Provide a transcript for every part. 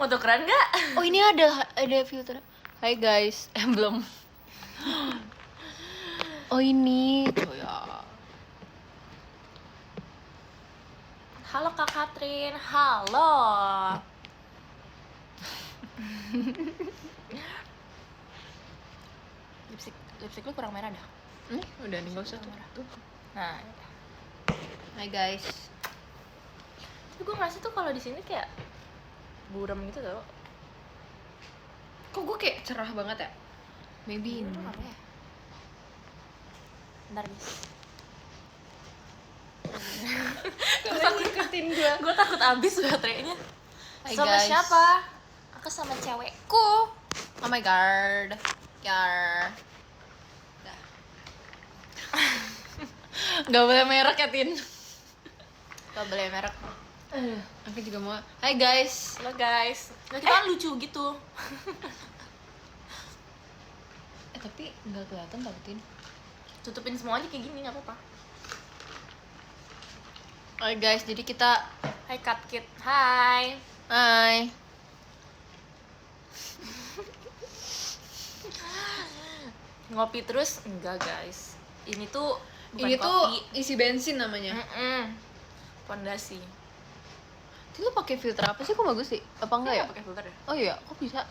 Mau tukeran nggak? Oh ini ada filter. Hai guys, belum. Oh ini. Oh ya. Halo Kak Katrin, halo. lipstick lu kurang merah dah. Udah nih nggak usah tuh. Nah, Hai guys. tapi gue ngerasa tuh kalau di sini kayak buram gitu tau. Kok gue kayak cerah banget ya? Maybe ini. Apa ya? Bentar guys. Ngikutin gue. Gue takut habis baterainya. Hai Sama guys. siapa? Aku sama cewekku. Oh my god. Yar. Dah. Gak boleh merek ya, Tin. Gak boleh merek. Aku juga mau. Hai guys. Halo guys. Nah, kita kan lucu gitu. Tapi nggak kelihatan tau, Tin. Tutupin semua aja kayak gini, gak apa-apa. Hai guys, jadi kita. Hai Kat Kit. Hai. Hai. Ngopi terus? Enggak guys. Ini tuh bukan Ini kopi. tuh isi bensin namanya. Pondasi. Tin, lu pakai filter apa sih? Kok bagus sih? Apa enggak ya? Pakai filter ya? Oh iya, kok bisa?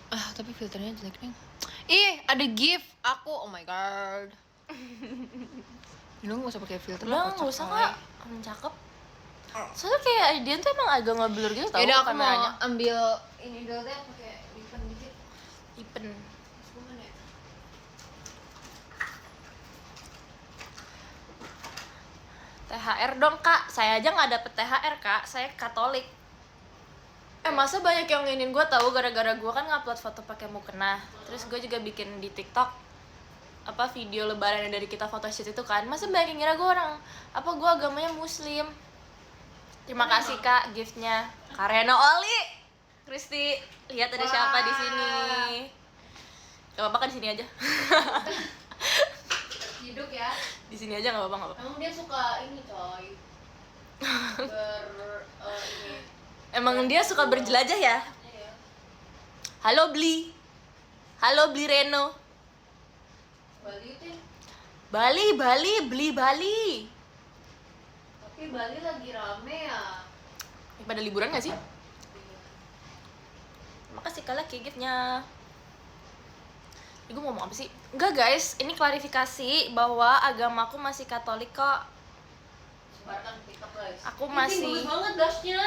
Tapi filternya jelek nih. Ih, ada gift aku. Oh my god. Lu nggak usah pakai filter. Udah nggak usah Kak. Cakep. Soalnya kayak dia tuh emang agak ngeblur gitu tau. Yaudah, aku kameranya. mau ambil ini dulu deh, pakai lipen dikit. Ipen. Gimana ya? THR dong Kak. Saya aja nggak dapet THR Kak. Saya Katolik. Masa banyak yang nginin gue tahu gara-gara gue kan ngupload foto pakai mukena. Terus gue juga bikin di TikTok apa video lebaran dari kita photoshoot itu kan. Masa banyak yang ngira gue orang apa gue agamanya muslim. Terima kasih Kak giftnya. Karena Oli. Kristi, lihat ada siapa di sini. Gak apa-apa kan di sini aja. Hidup ya. Di sini aja nggak apa-apa. Emang dia suka ini coy. Ini. Emang dia suka berjelajah ya? Iya. Halo Bli. Halo Bli Reno. Bali itu. Bali, beli Bali. Tapi Bali lagi rame ya. Pada liburan gak sih? Makasih Kak Laki giftnya. Gue mau ngomong apa sih? Enggak guys, ini klarifikasi bahwa agamaku masih Katolik kok. Sebarkan TikTok guys. Aku masih. Bagus banget dashnya.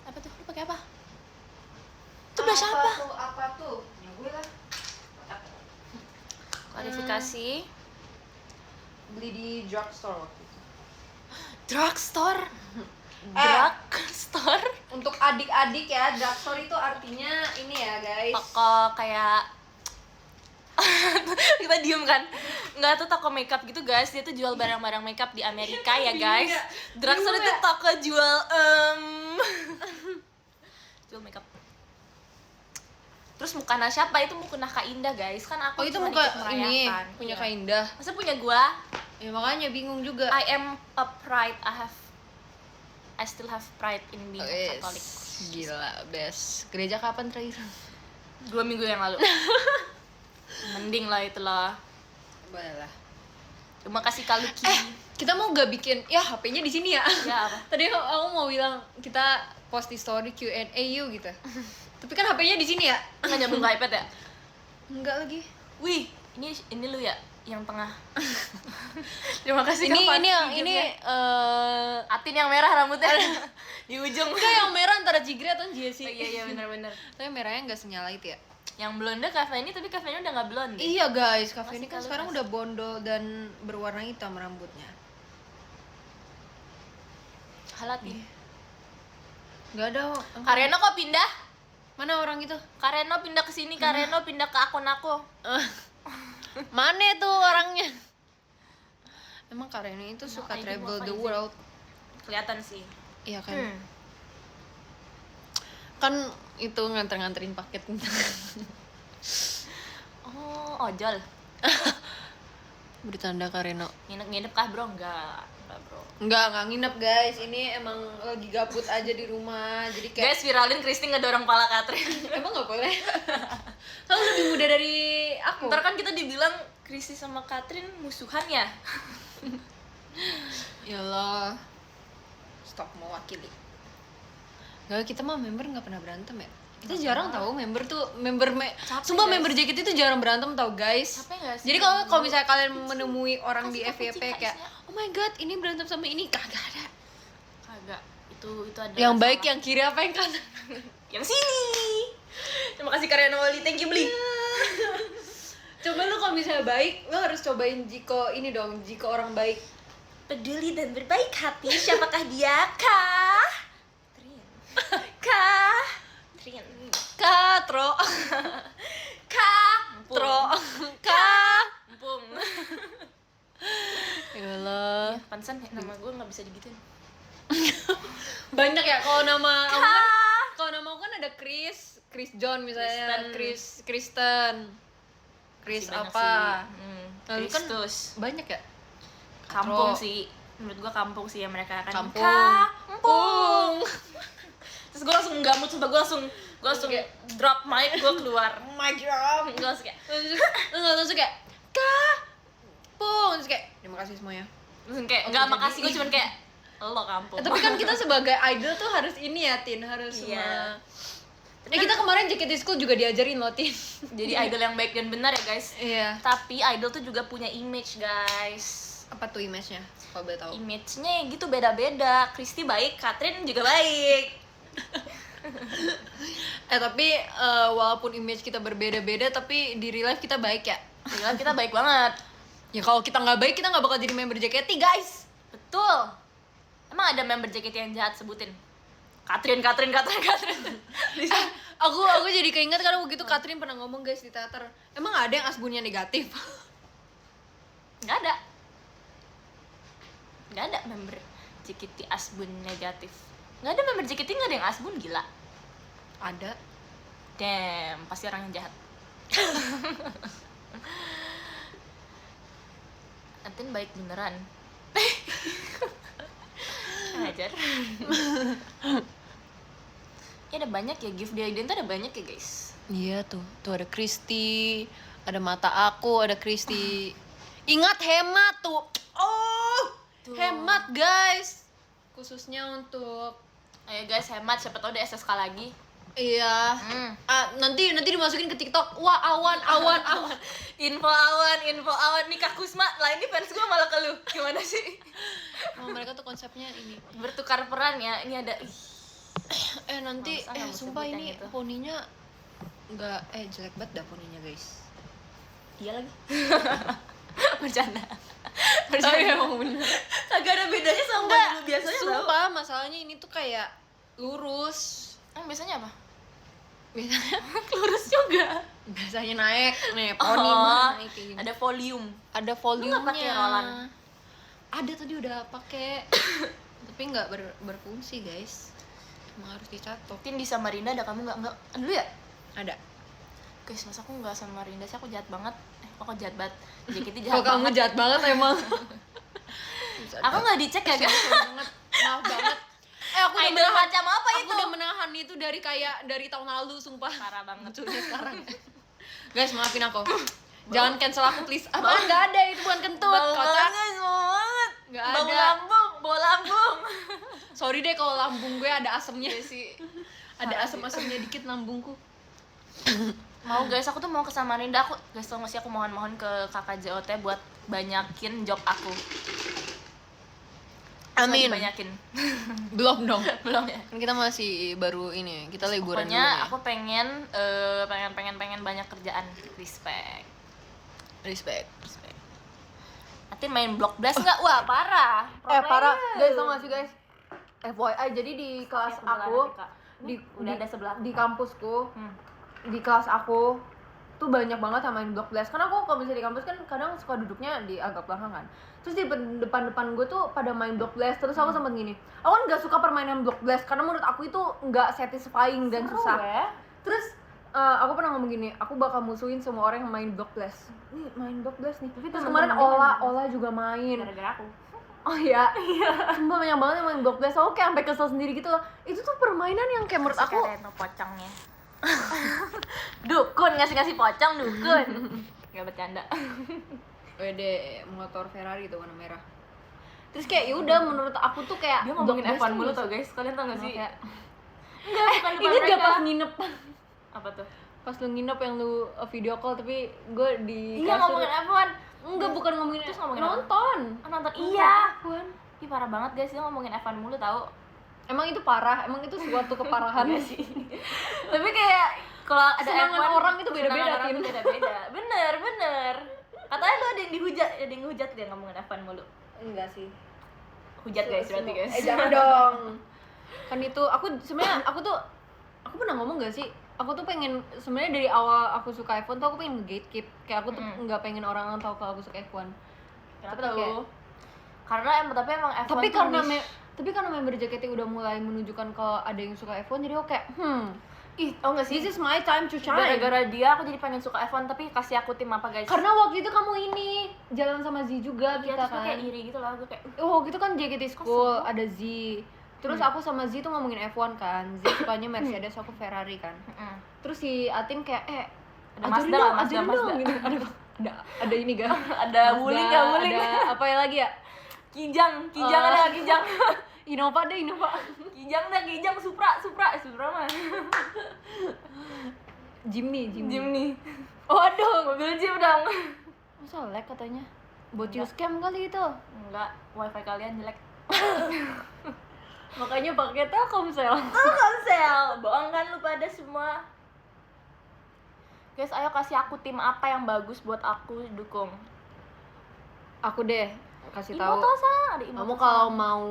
Apa tuh? Lu pakai apa? Itu blush apa? Apa tuh? Ya gue lah. Klarifikasi. Beli di drugstore waktu itu. Drugstore. Drugstore. Untuk adik-adik ya, drugstore itu artinya ini ya guys. Toko kayak kita diem kan, nggak tuh toko makeup gitu guys, dia tuh jual barang-barang makeup di Amerika ya guys. Drugstore itu toko jual jual makeup. Terus mukena siapa? Itu mukena Kak Indah guys, kan aku itu cuma muka ikut ini merayakan. punya Iya. Kak Indah. Masa punya gua? Ya makanya bingung juga. I am a pride, I still have pride in being a Catholic. Gila, best. Gereja kapan terakhir? 2 minggu yang lalu. Mending lah itulah. Boleh lah. Terima kasih Kak Lucky. Kita mau gak bikin ya HP-nya di sini ya? Ya apa? Tadi aku mau bilang kita post di story Q&A yuk gitu. Tapi kan HP-nya di sini ya? Nggak nyambung ke iPad ya? Enggak lagi. Wih, ini lu ya yang tengah. Terima kasih Ini Kak ini yang Fatih ini giftnya. Atin yang merah rambutnya di ujung. enggak yang merah antara Jigre atau Jessie. Oh, iya benar-benar. Tapi merahnya enggak senyala itu ya. Yang blonde Cafe ini, tapi Cafe ini udah nggak blonde. Iya guys, Cafe ini Masih kan kalau sekarang pas. udah bondol dan berwarna hitam rambutnya. Halatin. Enggak ada. Kareno kok pindah? Mana orang itu? Kareno pindah ke sini, Kareno pindah ke akun aku. Mana tuh orangnya? Emang Karena itu suka ID travel gua the apa, world. Kelihatan sih. Iya kan? Kan itu nganter-nganterin paket. Oh, ojol. Bertanda Kareno. Nginep kah bro? Enggak bro. Nggak nginep guys, ini emang lagi gabut aja di rumah. Jadi kayak Guys, viralin Kristi ngedorong pala Katrin. emang nggak boleh. Kamu lebih muda dari aku. Ntar kan kita dibilang Kristi sama Katrin musuhan ya. Yalah, stop mewakili. Gak, kita mah member nggak pernah berantem ya. Kita jarang tahu member tuh sumpah guys. member JKT itu jarang berantem tau guys. Capek nggak sih? Jadi kalau misalnya kalian menemui orang di Kasih FYP kucing, kayak guys, oh my god ini berantem sama ini, kagak ada. Kagak. Itu adalah Yang baik salah. yang kiri apa yang kanan? Yang sini. Terima kasih Karyana Wali, thank you beli. Coba lu kalau misalnya baik, lu harus cobain Jiko ini dong, Jiko orang baik. Peduli dan berbaik hati, siapakah dia? Katrin. Katrin. Katro. Katro. Kampung. Yalah. Ya, pantesan nama gue nggak bisa digituin. Banyak ya kalau nama aku kan, Kah. kalau nama aku kan ada Chris John misalnya, Kristen. Kristen. Chris Masih banyak apa? sih. Lalu kan Kristus. banyak ya? Kampung Katro. sih. Menurut gue kampung sih ya mereka kan. Kampung. Kampung. Terus gue langsung gamut, sumpah gue langsung Kayak drop mic, gue keluar. oh my god. Gue langsung kayak Langsung kayak Kampung. Terus kayak terima kasih semuanya. enggak makasih, gue cuman kayak lo kampung. Tapi kan kita sebagai idol tuh harus ini ya, Tin, harus Iya. kita kemarin JKT School juga diajarin loh, Tin. Jadi idol yang baik dan benar ya guys. Iya. Tapi idol tuh juga punya image guys. Apa tuh image-nya? Kalau boleh tahu. Image-nya gitu beda-beda. Kristi baik, Katrin juga baik. Tapi walaupun image kita berbeda-beda tapi di real life kita baik ya. Gila, kita baik banget. Ya kalau kita nggak baik kita nggak bakal jadi member JKT, guys. Betul. Emang ada member JKT yang jahat, sebutin. Katrin. Aku jadi keinget karena begitu Katrin pernah ngomong guys di teater. Emang ada yang asbunnya negatif? Nggak ada. Nggak ada member JKT asbun negatif. Nggak ada member JKT nggak ada yang asbun, gila. Ada. Damn, pasti orang yang jahat. Antin baik beneran. Ajar. Ya ada banyak ya, gift di Aiden tuh ada banyak ya guys. Iya tuh ada Kristi, ada Mata Aku, ada Kristi. Ingat hemat tuh. Oh, Tuh. hemat guys. Khususnya untuk Ayo guys, hemat, siapa tahu ada SSK lagi. iya. Nanti dimasukin ke TikTok. Wah, awan. Info awan nih Kak Kusma. Lah ini fans gue malah ke lu. Gimana sih? Oh, mereka tuh konsepnya ini. Bertukar peran ya. Ini ada Nanti Masa nggak mau sumpah sebut yang ini itu. poninya nggak jelek banget dah poninya guys. iya lagi. Bercanda. Tapi emang bener. Kagak ada bedanya sama Enggak, dulu biasanya tau. sumpah masalahnya ini tuh kayak lurus. Biasanya apa? Biasanya Lurus juga. biasanya naik nih poni Oh, mah naik kayak gini. ada volume. Ada Lu volume-nya. nggak pakai rolan? Ada tadi udah pakai. Tapi nggak berfungsi guys. Emang harus dicatok. Tin di Samarinda ada kamu nggak dulu ya? Ada. Guys, masa aku nggak Samarinda sih, aku jahat banget. Kok jahat banget? JKT jahat Kok kamu banget. jahat banget emang. Aku nggak dicek ya guys. banget. Maaf banget. Aku udah Idol menahan, macam apa aku itu? udah menahan itu dari tahun lalu sumpah. Parah banget. Munculnya sekarang. Guys, maafin aku. Jangan cancel aku please. Apaan nggak ada, itu bukan kentut. Bau Kocak. banget, bau banget. Nggak Bau ada. lambung, bau lambung. Sorry deh kalau lambung gue ada asemnya. Iya sih. Ada asem-asemnya dikit lambungku. Mau guys, aku tuh mau ke Samarinda. Guys, tau gak sih, aku mohon ke kakak JOT buat banyakin job aku. Amin. Banyakin. Belum dong. Belum ya. Kan kita masih baru ini, kita liburan dulu Pokoknya nih. aku pengen banyak kerjaan. Respect. Respect. Nanti main Block Blast nggak? Wah, parah. Pro Parah. player. Guys, tau gak sih guys? FYI, jadi di kelas Sebelah aku ada, Kak. di Udah ada sebelah. di kampusku, Hmm. di kelas aku tuh banyak banget yang main block blast. Karena aku kalau misalnya di kampus kan kadang suka duduknya di agak belakang kan. Terus di depan gue tuh pada main block blast. Terus aku sempet gini, aku kan gak suka permainan block blast karena menurut aku itu nggak satisfying dan Seru susah. ya. Terus aku pernah ngomong gini, aku bakal musuhin semua orang yang main block blast. Nih main block blast nih. Tapi Terus teman-teman kemarin dia main block Ola juga main. Gara-gara aku. Oh iya, sumpah banyak banget yang main Block Blast. Aku kayak sampai kesel sendiri gitu loh. Itu tuh permainan yang kayak menurut aku Kayak Reno pocongnya. Dukun ngasih pocong dukun. Gak bercanda. Wede motor Ferrari itu warna merah. Terus kayak yaudah menurut aku tuh kayak Dia ngomongin Block Blast F1 tuh mulu bisa- tau guys, kalian tau gak sih? Kayak, Enggak, bukan depan ini mereka. gak pas nginep Apa tuh? pas lu nginep yang lu video call tapi gue di Iya kasur. ngomongin F1. Enggak, bukan ngomongin Terus ngomongin apa? nonton. Nonton iya. F1. Ih parah banget guys, dia ngomongin F1 mulu tau. Emang itu parah, emang itu suatu keparahan Iya sih. Tapi kayak kalau ada Kesenangan F1 orang itu beda-beda, kesenangan orang Tin. tuh beda-beda. Bener. Katanya lu ada yang dihujat, dia ngomongin F1 mulu. Enggak sih. Hujat guys berarti guys. Jangan dong. Kan itu aku sebenarnya aku pernah ngomong gak sih? Aku tuh pengen sebenarnya dari awal aku suka F1 tuh aku pengen gatekeep. Kayak aku tuh nggak pengen orang tahu kalau aku suka F1. Kenapa Tapi kayak- tuh? Karena emang F1 Tapi tuh niche. tapi karena member JKT udah mulai menunjukkan kalau ada yang suka F1 jadi aku kayak Ih, tau gak sih? this is my time to shine. Gara-gara dia aku jadi pengen suka F1 tapi kasih aku tim apa guys? Karena waktu itu kamu ini jalan sama Z juga Iya, kita terus gue kan. kayak iri gitu loh, gue kayak Oh, gitu kan JKT School, Kok ada Z. Terus aku sama Z tuh ngomongin F1 kan. Z sukanya Mercedes, aku Ferrari kan. Terus si Atin kayak Ada ajarin Mazda dong, lah, ajarin Mazda. dong gitu. Ada ini gak? ada wuling gak wuling? Ada apa ya lagi ya? Kijang ada Kijang. Innova deh, Innova. Kijang Supra mah. Jimny. Oh aduh, mobil Jeep dong. Masa lag katanya? Buat you scam kali itu. Enggak, wifi kalian jelek. Makanya pakai Telkomsel. Konsel, bohong kan lu pada semua. Guys, ayo kasih aku tim apa yang bagus buat aku dukung. Aku deh kasih tahu. Imotosa, ada Imotosa. Kamu kalau mau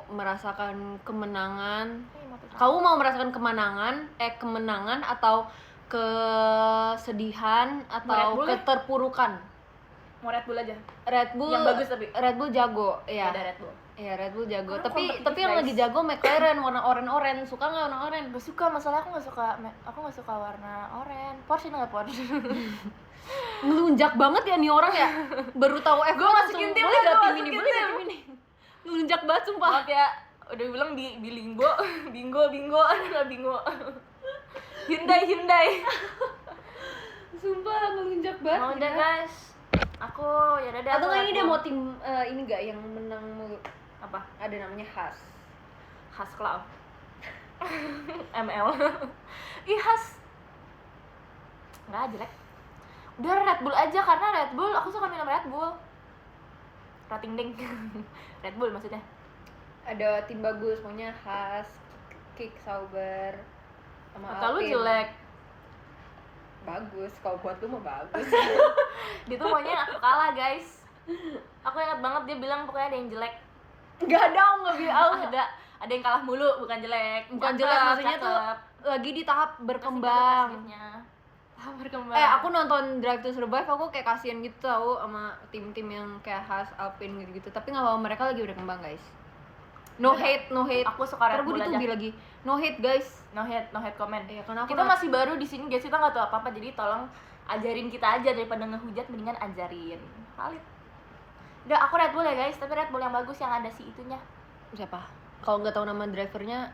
merasakan kemenangan, Imotosa. kamu mau merasakan kemenangan atau kesedihan Red atau Bull deh. keterpurukan? Mau Red Bull aja. Red Bull Yang bagus tapi. Red Bull jago, ya. Ada Red Bull. Iya, Red Bull jago. Karena Tapi kompetitif, yang guys. lagi jago McLaren warna oranye. Suka nggak warna oranye? Gak suka, masalah aku nggak suka warna oranye. Porsche nggak Porsche. Ngelunjak banget ya nih orang ya. Baru tahu F1 Gua masukin tim boleh lah, gak gua tim ini? masukin Boleh gak tim. tim ini? Ngelunjak banget sumpah. Maaf ya, udah bilang di Lingbo, bingo, nggak bingo. Hyundai. Sumpah ngelunjak banget. Mau udah ya. guys, aku ya udah. Atau aku nggak ini Red dia Bull. mau tim ini gak yang menang mulu? Apa? Ada namanya Haas. Khas Cloud. ML. Ih khas. Nggak jelek. Udah Red Bull aja karena Red Bull aku suka minum Red Bull. Rating ding. Red Bull maksudnya. Ada tim bagus, maunya Haas, Kick Sauber, sama Kata lu Alpine. jelek. Bagus, kalau buat lu mah bagus. Dia tuh maunya aku kalah guys. Aku ingat banget dia bilang pokoknya ada yang jelek. Gak ada, aku nggak bilang. Ada yang kalah mulu, bukan jelek. Bukan Cakep, jelek, maksudnya tuh cakep. lagi di tahap Kasih berkembang. kasihnya. Tahap berkembang. Aku nonton Drive to Survive, aku kayak kasihan gitu tau sama tim-tim yang kayak Haas, Alpine gitu-gitu. Tapi nggak apa-apa, mereka lagi berkembang guys. No Ya, hate. Aku suka Red Ntar gue Bull aja. ditunggu lagi. No hate guys. No hate comment. Iya, karena aku Kita masih baru di sini guys, kita nggak tahu apa-apa, jadi tolong ajarin kita aja daripada ngehujat, mendingan ajarin. Valid. Udah, aku Red Bull ya guys, tapi Red Bull yang bagus yang ada si itunya, Siapa? Kalau nggak tahu nama drivernya,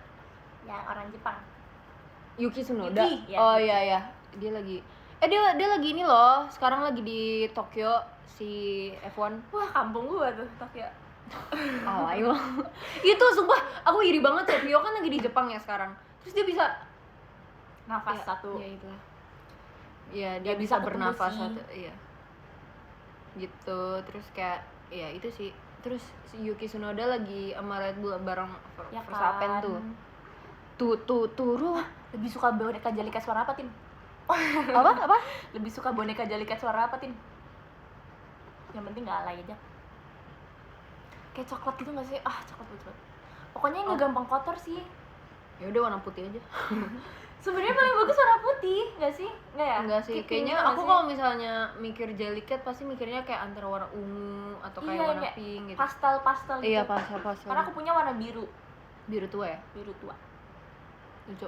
yang orang Jepang. Yuki Tsunoda. Yuki, ya, Oh Yuki. iya. Dia lagi dia lagi ini loh. Sekarang lagi di Tokyo si F1. Wah, kampung gua tuh Tokyo. Alay loh. Itu sumpah aku iri banget ya. Rio kan lagi di Jepang ya sekarang. Terus dia bisa Nafas ya, satu. Ya itulah. Ya dia Ya, bisa bisa ketemu bernafas sih. satu. Iya. Gitu. Terus kayak ya itu sih. Terus si Yuki Tsunoda lagi sama Red Bull bareng Ya Verstappen kan. tuh. Turun. Lebih suka boneka jalikat suara apa, Tin? Apa? Lebih suka boneka jalikat suara apa, Tin? Yang penting nggak alay aja. Kayak coklat gitu nggak sih? Coklat banget. Pokoknya yang nggak gampang kotor sih. Ya udah warna putih aja. Sebenarnya paling bagus warna putih, nggak sih? Nggak ya? Enggak sih, Kayak kayaknya pink nggak aku sih? kalau misalnya mikir jellycat pasti mikirnya kayak antara warna ungu atau kayak Iya, warna kayak pink gitu. pastel gitu. Iya, pastel. Karena aku punya warna biru biru tua ya, tua. lucu.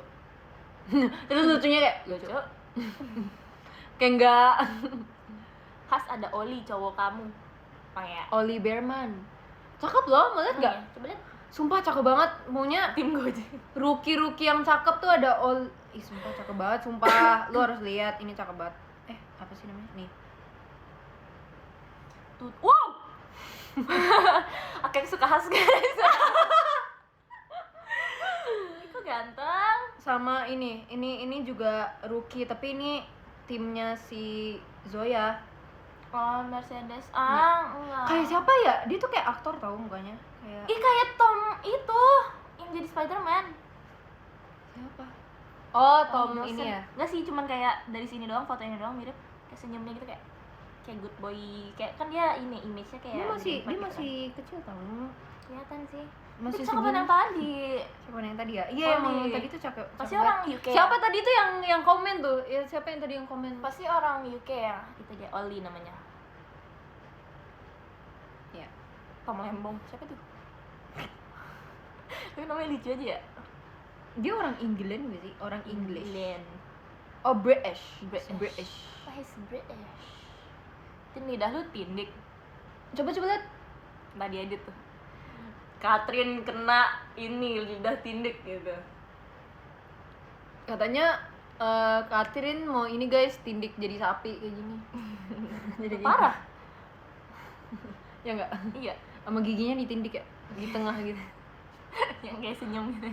Terus lucunya kayak Lucu. kayak enggak. Khas ada Oli cowok kamu. Bang ya. Oli Berman. Cakep loh, mau lihat nggak? Coba lihat Sumpah cakep banget, maunya tim gue aja. rookie yang cakep tuh ada ih sumpah cakep banget, sumpah. Lu harus lihat, ini cakep banget. Apa sih namanya? Nih. Tuh, wow. Akang suka khas guys. Itu ganteng. Sama ini juga rookie, tapi ini timnya si Zoya. Oh, Mercedes. Enggak. Kayak siapa ya? Dia tuh kayak aktor tau mukanya. Kayak Ih, kayak Tom itu yang jadi Spider-Man. siapa? Oh, Tom Wilson. ini ya. Enggak sih, cuman kayak dari sini doang, fotonya doang mirip. Kayak senyumnya gitu, kayak good boy. Kayak kan dia ini image-nya kayak Dia masih green flag gitu kecil tau. kan. Kelihatan sih. Masih Itu cakep segini. yang tadi. Siapa yang tadi ya? Iya, Oh, emang nih. tadi tuh cakep. Pasti cakep orang banget. UK. Siapa tadi tuh yang komen tuh? Ya siapa yang tadi yang komen? Pasti orang UK ya. Itu dia Oli namanya. Ya. Tom Lembong. Siapa tuh? Tapi namanya lucu aja ya. Dia orang England gak sih? Orang English. England. Oh, British. British. Wah, he's British. Itu lidah lu tindik. Coba lihat. Tadi edit tuh. Catherine kena ini lidah tindik gitu. Katanya Catherine mau ini guys, tindik jadi sapi kayak gini. Jadi gini. Parah. Ya enggak? Iya. Sama giginya ditindik ya di tengah gitu. Yang kayak senyum gitu.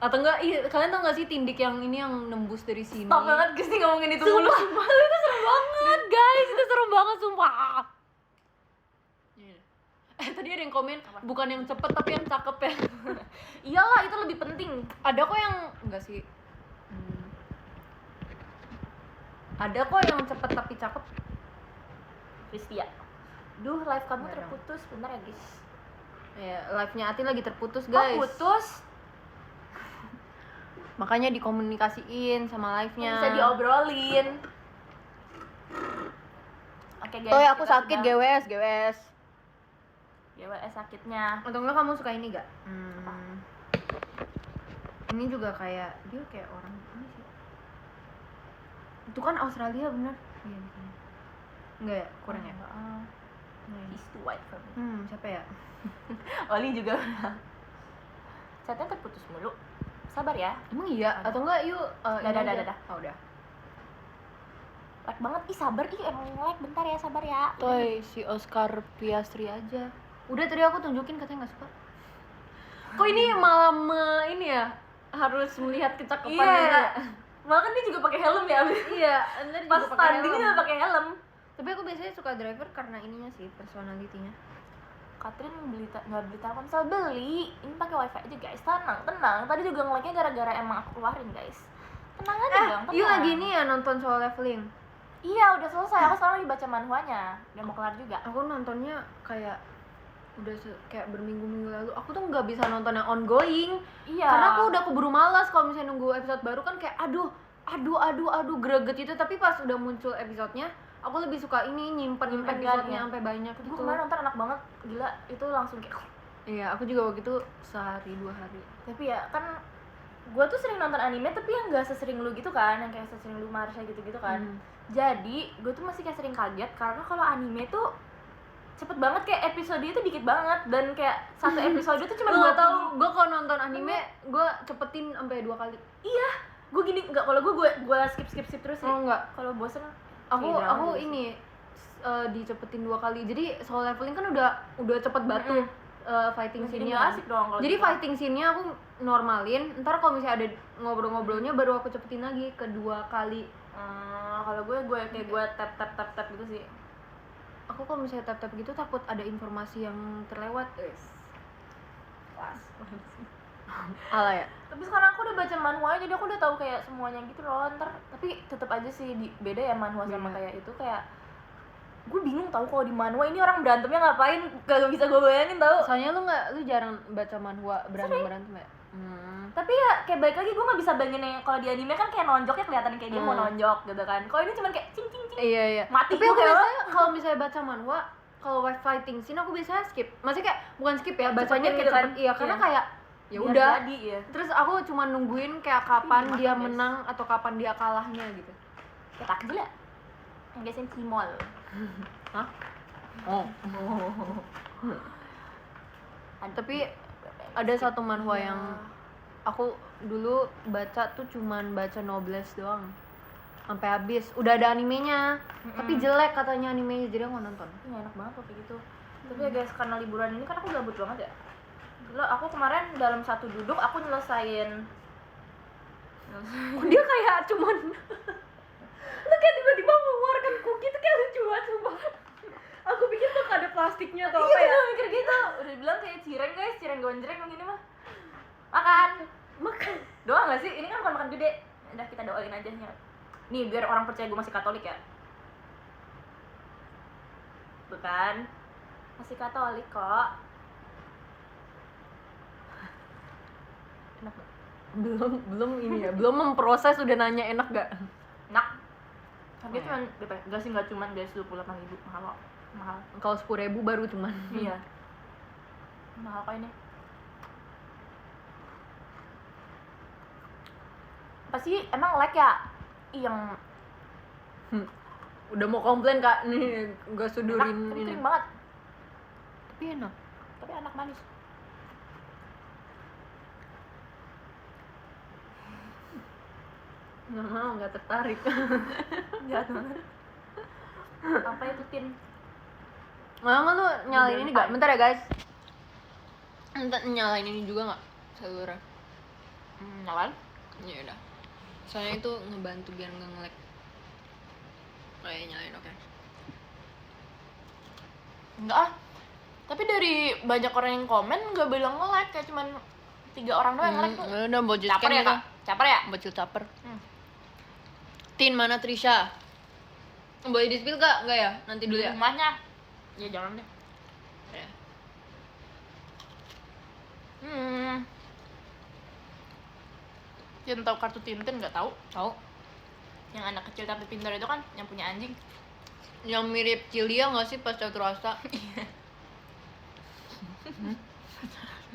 Atau enggak, kalian tau gak sih tindik yang ini yang nembus dari sini? Stop banget guys nih ngomongin itu mulu. Sumpah, itu serem banget guys, itu serem banget sumpah. Tadi ada yang komen, bukan yang cepet tapi yang cakep ya. Iyalah, itu lebih penting. Ada kok yang, enggak sih. Ada kok yang cepet tapi cakep. Pristia. Duh, live kamu Nggak dong. terputus. Bentar ya guys. Ya, live-nya Ati lagi terputus Kok guys. putus? Makanya dikomunikasiin sama live-nya. Bisa diobrolin. Oke guys. Oh ya, aku kita sakit sudah- GWS. GWS sakitnya. Atau enggak kamu suka ini gak? Ini juga kayak, dia kayak orang ini sih. Itu kan Australia bener? Iya bener. Enggak ya? Kurang ya? Enggak. Enggak ya? He's too white for me. Siapa ya? Oli juga. Chatnya terputus mulu. Sabar ya. Emang iya? Ada. Atau enggak yuk ini Dah. aja. Oh udah. Like banget. Ih sabar. Ih emang like bentar ya. Sabar ya. Toy, si Oscar Piastri aja. Udah tadi aku tunjukin katanya gak suka. Kok ini malah ini ya? Harus melihat kecakapan Iya. dia. Malah dia juga pakai helm ya. Iya, ntar Pas juga pakai tanding helm. juga pakai helm. Tapi aku biasanya suka driver karena ininya sih, personality-nya. Catherine nggak beli Telkomsel, beli. Ini pakai wifi aja guys. Tenang. Tadi juga nge-like-nya gara-gara emang aku keluarin guys. Tenang aja dong. Tenang. Yuk lagi nih ya nonton soal leveling. Iya udah selesai. Aku sekarang lagi baca manhwanya. Udah mau kelar juga. Aku nontonnya kayak udah kayak berminggu-minggu lalu. Aku tuh nggak bisa nonton yang ongoing. Iya. Karena aku udah keburu malas kalau misalnya nunggu episode baru kan kayak aduh greget itu. Tapi pas udah muncul episodenya, aku lebih suka ini nyimpen Nyimpen episodenya kan, ya. sampai banyak Gue gitu. kemarin nonton enak banget, gila. Itu langsung kayak Iya, aku juga waktu itu sehari 2 hari. tapi ya kan gue tuh sering nonton anime tapi yang gak sesering lu gitu kan, yang kayak sesering lu Marsha gitu-gitu kan. Jadi gue tuh masih kayak sering kaget karena kalau anime tuh cepet banget, kayak episode itu dikit banget dan kayak satu episode tuh cuma Lu nggak 20. tahu, gue kalau nonton anime gue cepetin sampai 2 kali. Iya, gue gini nggak, kalau gue skip terus sih. Oh enggak, Kalau bosen aku kayak drama juga sih. ini dicepetin 2 kali. Jadi soal leveling kan udah cepet batu fighting Jadi scene-nya. nggak asik dong kalau Jadi gitu. fighting scene-nya aku normalin. Ntar kalau misalnya ada ngobrol-ngobrolnya baru aku cepetin lagi ke 2 kali. Kalau gue kayak gue tap gitu sih. Aku kalau misalnya tap-tap gitu takut ada informasi yang terlewat. Pas. Ala ya. Tapi sekarang aku udah baca manhwa jadi aku udah tahu kayak semuanya gitu loh. Ntar tapi tetap aja sih beda ya manhwa sama Beda. kayak itu. Kayak gue bingung tahu kalau di manhwa ini orang berantemnya ngapain, gak bisa gue bayangin tahu. Soalnya lu jarang baca manhwa berantem ya? Tapi ya kayak balik lagi gue nggak bisa bayangin yang kalau di anime kan kayak nonjoknya kelihatan kayak dia mau nonjok gitu kan. Kalau ini cuman kayak cing. Iya. Mati Tapi aku gue biasanya kalau misalnya baca manhwa, kalau fighting scene aku biasanya skip. Maksudnya kayak bukan skip ya, bacanya Cepetin kayak gitu kan? cepet. Iya, karena Iya. kayak ya Biar udah. jadi ya. Terus aku cuma nungguin kayak kapan Tapi dia gimana, guys? menang atau kapan dia kalahnya gitu. Kayak takjil ya. Yang biasanya cimol. Hah? Oh. Tapi ada satu manhwa yang aku dulu baca tuh cuman baca Noblesse doang sampai habis. Udah ada animenya, tapi jelek katanya animenya, jadi aku nggak nonton. Nggak enak banget kok kayak gitu. Tapi ya guys, karena liburan ini kan aku gabut banget ya. Gila, aku kemarin dalam satu duduk aku nyelesain. Oh, dia kayak cuman lu kayak tiba-tiba mengeluarkan cookie tuh kayak lucu banget sumpah. Aku pikir tuh ada plastiknya atau apa ya. Iya, mikir gitu. Udah bilang kayak cireng guys, cireng gonjreng yang gini mah. Makan. Doa nggak sih? Ini kan bukan makan gede. Udah kita doain aja ya. Nih biar orang percaya gue masih Katolik ya. Bukan. Masih Katolik kok. Enak gak? Belum ini ya, belum memproses udah nanya enak gak? Enak. Harganya cuma berapa? Enggak sih, enggak cuman guys 28.000. Mahal kok. Mahal. Kalau 10.000 baru cuman. Iya. Mahal apa ini? Apa sih? Emang lag ya? Yang Udah mau komplain kak, nih gak enak, sudurin tapi ini. kering banget. Tapi enak. Tapi enak manis. Nggak mau, nggak tertarik. Jahat banget. Apa itu tin? Mama lu nyalain ini gak? Bentar ya guys. Entar nyalain ini juga nggak saluran? Nyalain? Ya udah. Soalnya itu ngebantu biar nggak nge-lag. Oh ya nyalain, oke. Enggak ah. Tapi dari banyak orang yang komen nggak bilang nge-lag, kayak cuman 3 orang doang yang nge-lag tuh. Udah bocil Caper ya kak? Caper ya? Bocil caper. Tin, mana Trisha? Boleh di-spill gak? Enggak ya? Nanti dulu Di ya? rumahnya. Ya jangan deh. Ya. Tin tahu kartu Tintin nggak tahu? Tahu? Yang anak kecil tapi pintar itu kan yang punya anjing. Yang mirip Cilia nggak sih pas Catur Rasa?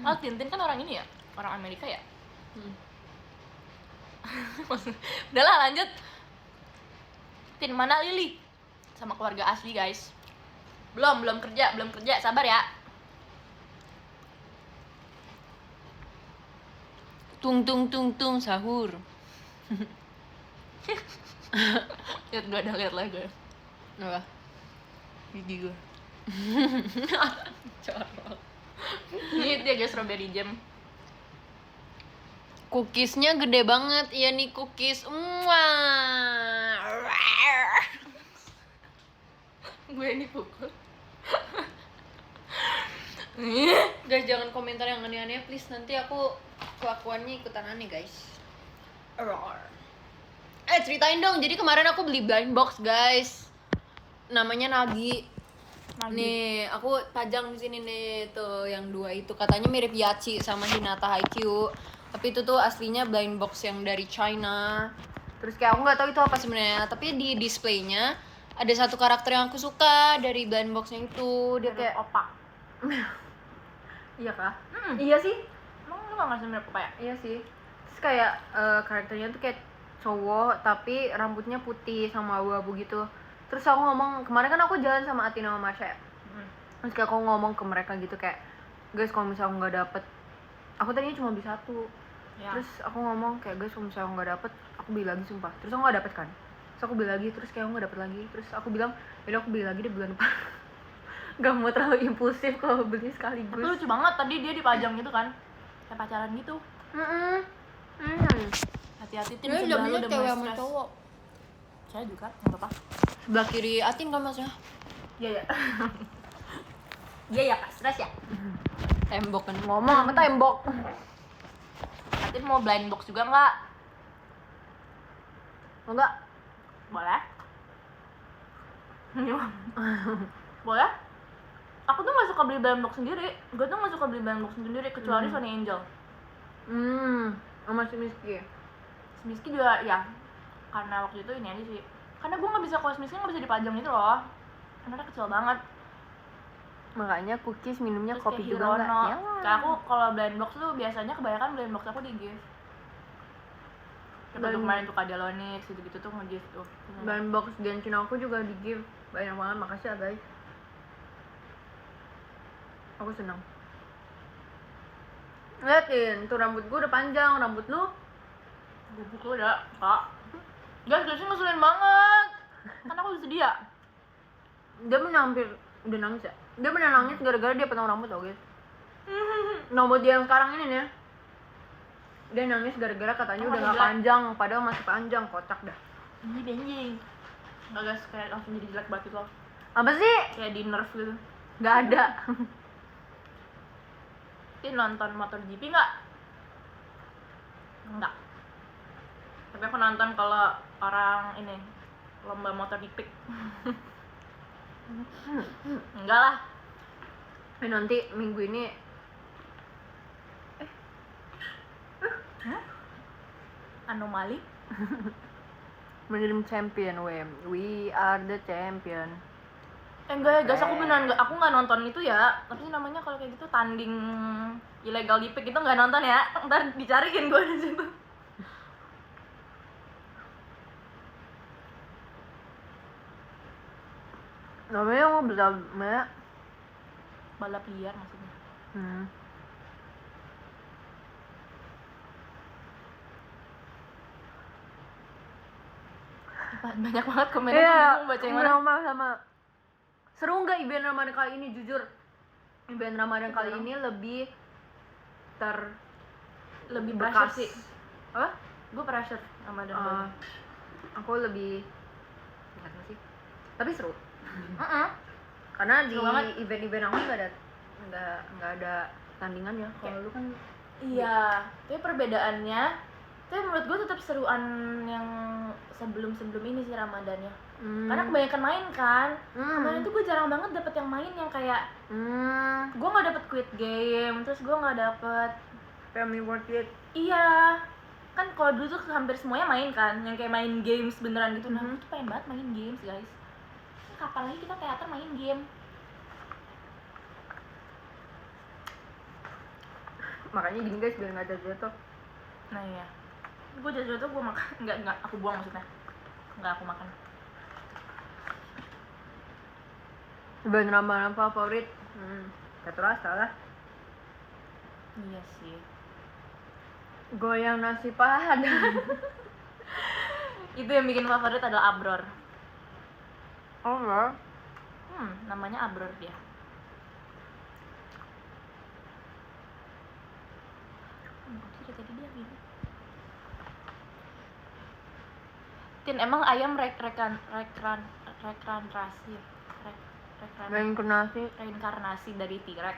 Oh, Tintin kan orang ini ya? Orang Amerika ya? Udahlah lanjut. Tin, mana Lily? Sama keluarga asli guys. Belum kerja, sabar ya. Tung tung tung tung sahur. Lihat gue ada lihat lagi. Apa? Gigi gue. Corok. Ini dia guys, strawberry jam. Cookiesnya gede banget, iya nih cookies. Gue ini pukul. Guys, jangan komentar yang aneh-aneh please, nanti aku kelakuannya ikutan aneh guys. Ceritain dong, jadi kemarin aku beli blind box guys. Namanya Nagi. Nih, aku pajang di sini nih tuh yang 2 itu, katanya mirip Yachi sama Hinata Haikyuu. Tapi itu tuh aslinya blind box yang dari China. Terus kayak aku nggak tahu itu apa sebenarnya, tapi di displaynya ada satu karakter yang aku suka dari blind boxnya itu. Dia kayak opak. Iya kah? Iya sih. Emang lu gak ngasih mirip apa ya? Iya sih. Terus kayak karakternya tuh kayak cowok tapi rambutnya putih sama abu-abu gitu. Terus aku ngomong, kemarin kan aku jalan sama Atina sama Masya. Terus kayak aku ngomong ke mereka gitu kayak, guys kalau misalnya aku nggak dapet, aku tadinya cuma beli 1. Ya. Terus aku ngomong kayak, guys kalau misalnya aku nggak dapet, aku beli lagi sumpah. Terus aku nggak dapet kan. Terus aku beli lagi, terus kayak aku nggak dapet lagi. Terus aku bilang, yaudah aku beli lagi deh bulan depan. Gak mau terlalu impulsif kalau beli sekaligus. Tapi lucu banget, tadi dia dipajang gitu kan, kayak pacaran gitu. Hati-hati Tin, dia sebelah lu jamnya udah cewek mulai sama stres. cowok. Saya juga, nggak apa-apa. Sebelah kiri Atin kan maksudnya? Iya ya. Iya ya kak, stres ya. Tembok kan. Ngomong sama tembok. Tin mau blind box juga nggak? Enggak. Boleh? Boleh? Aku tuh nggak suka beli blind box sendiri. Gue tuh nggak suka beli blind box sendiri kecuali Sony Angel. Sama si Miski. Miski juga ya, karena waktu itu ini aja sih. Karena gue nggak bisa, kalau Miski nggak bisa dipajang gitu loh. Karena dia kecil banget. Makanya cookies minumnya Terus kopi kayak juga Hirono. enggak? Ya. Kayak aku kalau blind box tuh biasanya kebanyakan blind box aku di gift. Kayak Blind- untuk main tuh Kadelonix gitu-gitu tuh nge-gift tuh. Blind box Genshin aku juga di give banyak banget, makasih ya guys. Aku senang. Liatin, tuh rambut gue udah panjang, rambut lu Gubuk lu udah, kak. Guys, guys, ngeselin banget. Kan aku udah sedia. dia pernah hampir udah nangis ya. Dia pernah nangis gara-gara dia potong rambut tau guys. Rambut dia yang sekarang ini nih. Dia nangis gara-gara katanya Oh, udah masih gak jelek. panjang, padahal masih panjang, kocak dah. Ini benjing. Nggak guys, kayak langsung jadi jelek banget gitu loh. Apa sih? Kayak di nerf gitu. Gak ada. Ini nonton MotoGP nggak? Enggak. Tapi aku nonton kalau orang ini lomba motor di pik. Enggak lah. Nanti minggu ini Anomali. menjadi champion we are the champion. Enggak ya guys, aku beneran aku nggak nonton itu ya. Tapi namanya kalau kayak gitu tanding ilegal di pik itu nggak nonton ya. Ntar dicariin gue di situ. Namanya mau bisa Balap liar maksudnya. Banyak banget komennya, Iya, gue bingung baca yang mana. sama. Seru nggak event Ramadan kali ini? Jujur, event Ramadan kali ini lebih Lebih bekas. pressure sih. Apa? Gue pressure sama dan Eh, aku lebih nggak tahu sih. Tapi seru. Karena di Seru banget. event-event aku nggak ada tandingannya. Kalau lu kan Iya, tapi perbedaannya, tapi menurut gue tetap seruan yang sebelum ini sih Ramadannya. Karena kebanyakan main kan. Kemarin tuh gue jarang banget dapet yang main yang kayak gue nggak dapet quit game, terus gue nggak dapet family worth it. iya kan kalau dulu tuh hampir semuanya main kan, yang kayak main games beneran gitu. Nah, gue tuh pengen banget main games guys. Kapan lagi kita teater main game? Makanya gini guys, biar nggak jatuh. Nah iya, gue jatuh gue makan, nggak aku buang maksudnya, nggak aku makan. Event Ramadan favorit, gak terasa lah. Iya sih. Goyang nasi padang. Itu yang bikin favorit adalah Abror. Oh enggak. Namanya Abror dia. Dari tadi dia gini. Tin, emang ayam reinkarnasi dari T-Rex.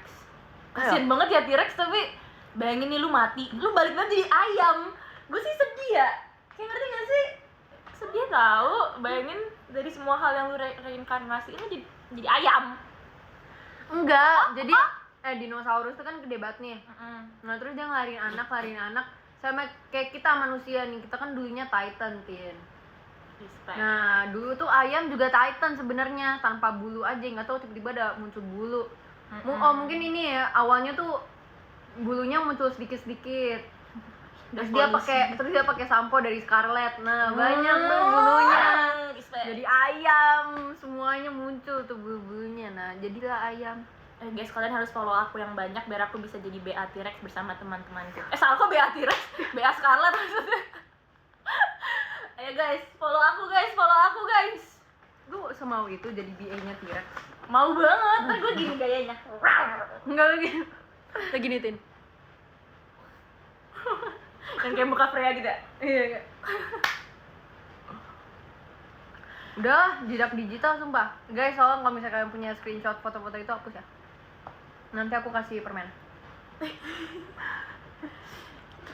Kasian banget ya T-Rex, tapi bayangin nih lu mati, lu balik lagi jadi ayam. Gue sih sedih ya. Kayak ngerti gak sih? Sedih tahu, bayangin dari semua hal yang lu reinkarnasi ini jadi ayam. Enggak, jadi dinosaurus itu kan gede banget nih. Nah terus dia ngelarin anak. Sama kayak kita manusia nih, kita kan dulunya Titan, Tin. Respect. Nah dulu tuh ayam juga Titan sebenarnya, tanpa bulu aja, nggak tahu tiba-tiba ada muncul bulu. Oh mungkin ini ya, awalnya tuh bulunya muncul sedikit-sedikit. Terus dia pakai sampo dari Scarlett. Nah, banyak tuh bulunya. Respect. Jadi ayam, semuanya muncul tuh bulu-bulunya. Nah, jadilah ayam. Guys, kalian harus follow aku yang banyak biar aku bisa jadi BA T-Rex bersama teman-temanku. Salah kok BA T-Rex? BA Scarlett maksudnya. Ayo guys, follow aku guys. Lu semau itu jadi BA-nya T-Rex? Mau banget, ntar gue gini gayanya. Enggak lagi. Lagi nih, Tin. Yang kayak muka Freya gitu ya. Iya. Udah, jejak digital sumpah. Guys, soalnya kalau misalnya kalian punya screenshot foto-foto itu hapus ya. Nanti aku kasih permen.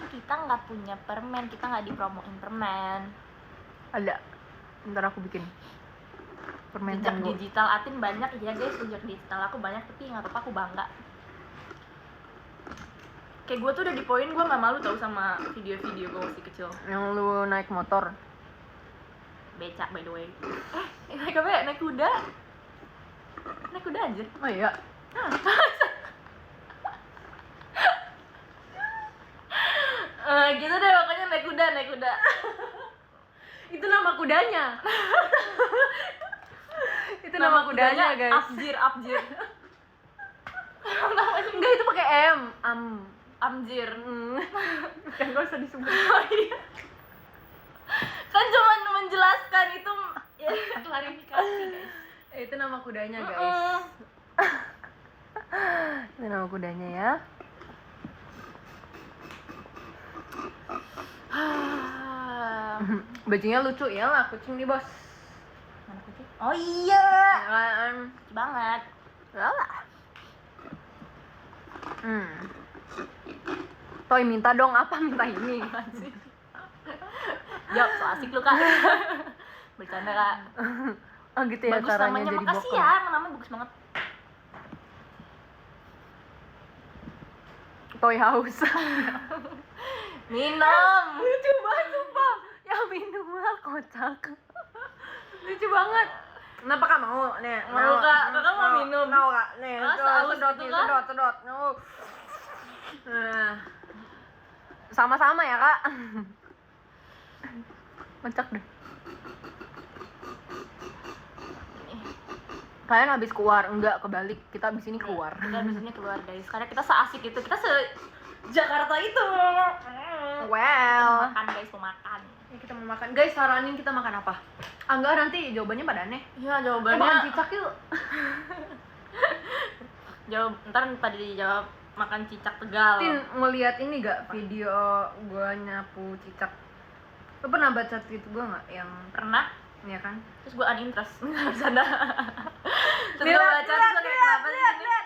Kita nggak punya permen, kita nggak dipromoin permen. Ada. Ntar aku bikin permen Jejak tunggu. digital Atin banyak ya guys, jejak digital aku banyak, tapi nggak apa-apa, aku bangga. Kayak gue tuh udah di poin gue nggak malu tau sama video-video gue masih kecil. Yang lu naik motor. Becak by the way. Naik apa ya? Naik kuda. Naik kuda aja. Oh iya. Gitu deh pokoknya naik kuda. Itu nama kudanya. Itu nama kudanya, guys. Abjir. Enggak, itu pakai M. Amjir. Kan gak usah disebut. Oh iya. Kan cuma menjelaskan itu ya klarifikasi guys. Itu nama kudanya, guys. Itu nama kudanya ya. Bajunya lucu ya lah, kucing nih bos. Mana kucing? Oh iya. Lucu banget. Lah. Toy minta dong, apa minta ini? Yuk, so asik lu kak. Bercanda kak. Oh gitu ya Bagus caranya namanya, jadi makasih bokong. ya, namanya bagus banget. Toy house. Minum. Lucu banget sumpah. Ya minum lah, kocak. Lucu banget. Kenapa kak mau? Nih, Mau, Kak. Kakak mau minum? Mau kak. Nih, Masa tuh, aus sedot gitu, nih, Kak? sedot. Mau. Nah. Sama-sama ya kak. Kocak deh. Kalian habis keluar, enggak kebalik, kita habis ini keluar. Kita abis ini keluar guys, karena kita seasik itu, kita se Jakarta itu. Well, Makan guys, mau makan. ya kita mau makan. Guys, saranin kita makan apa? Ah, enggak, nanti jawabannya pada aneh. Iya Makan jawabannya. cicak yuk. Ntar pada dijawab makan cicak Tegal. Tin, mau lihat ini gak video gua nyapu cicak? Lo pernah baca tweet gua nggak yang Pernah? ya kan? Terus gue uninterest. Nggak bercanda. Terus gue baca, terus gue kayak kenapa sih ini? lihat.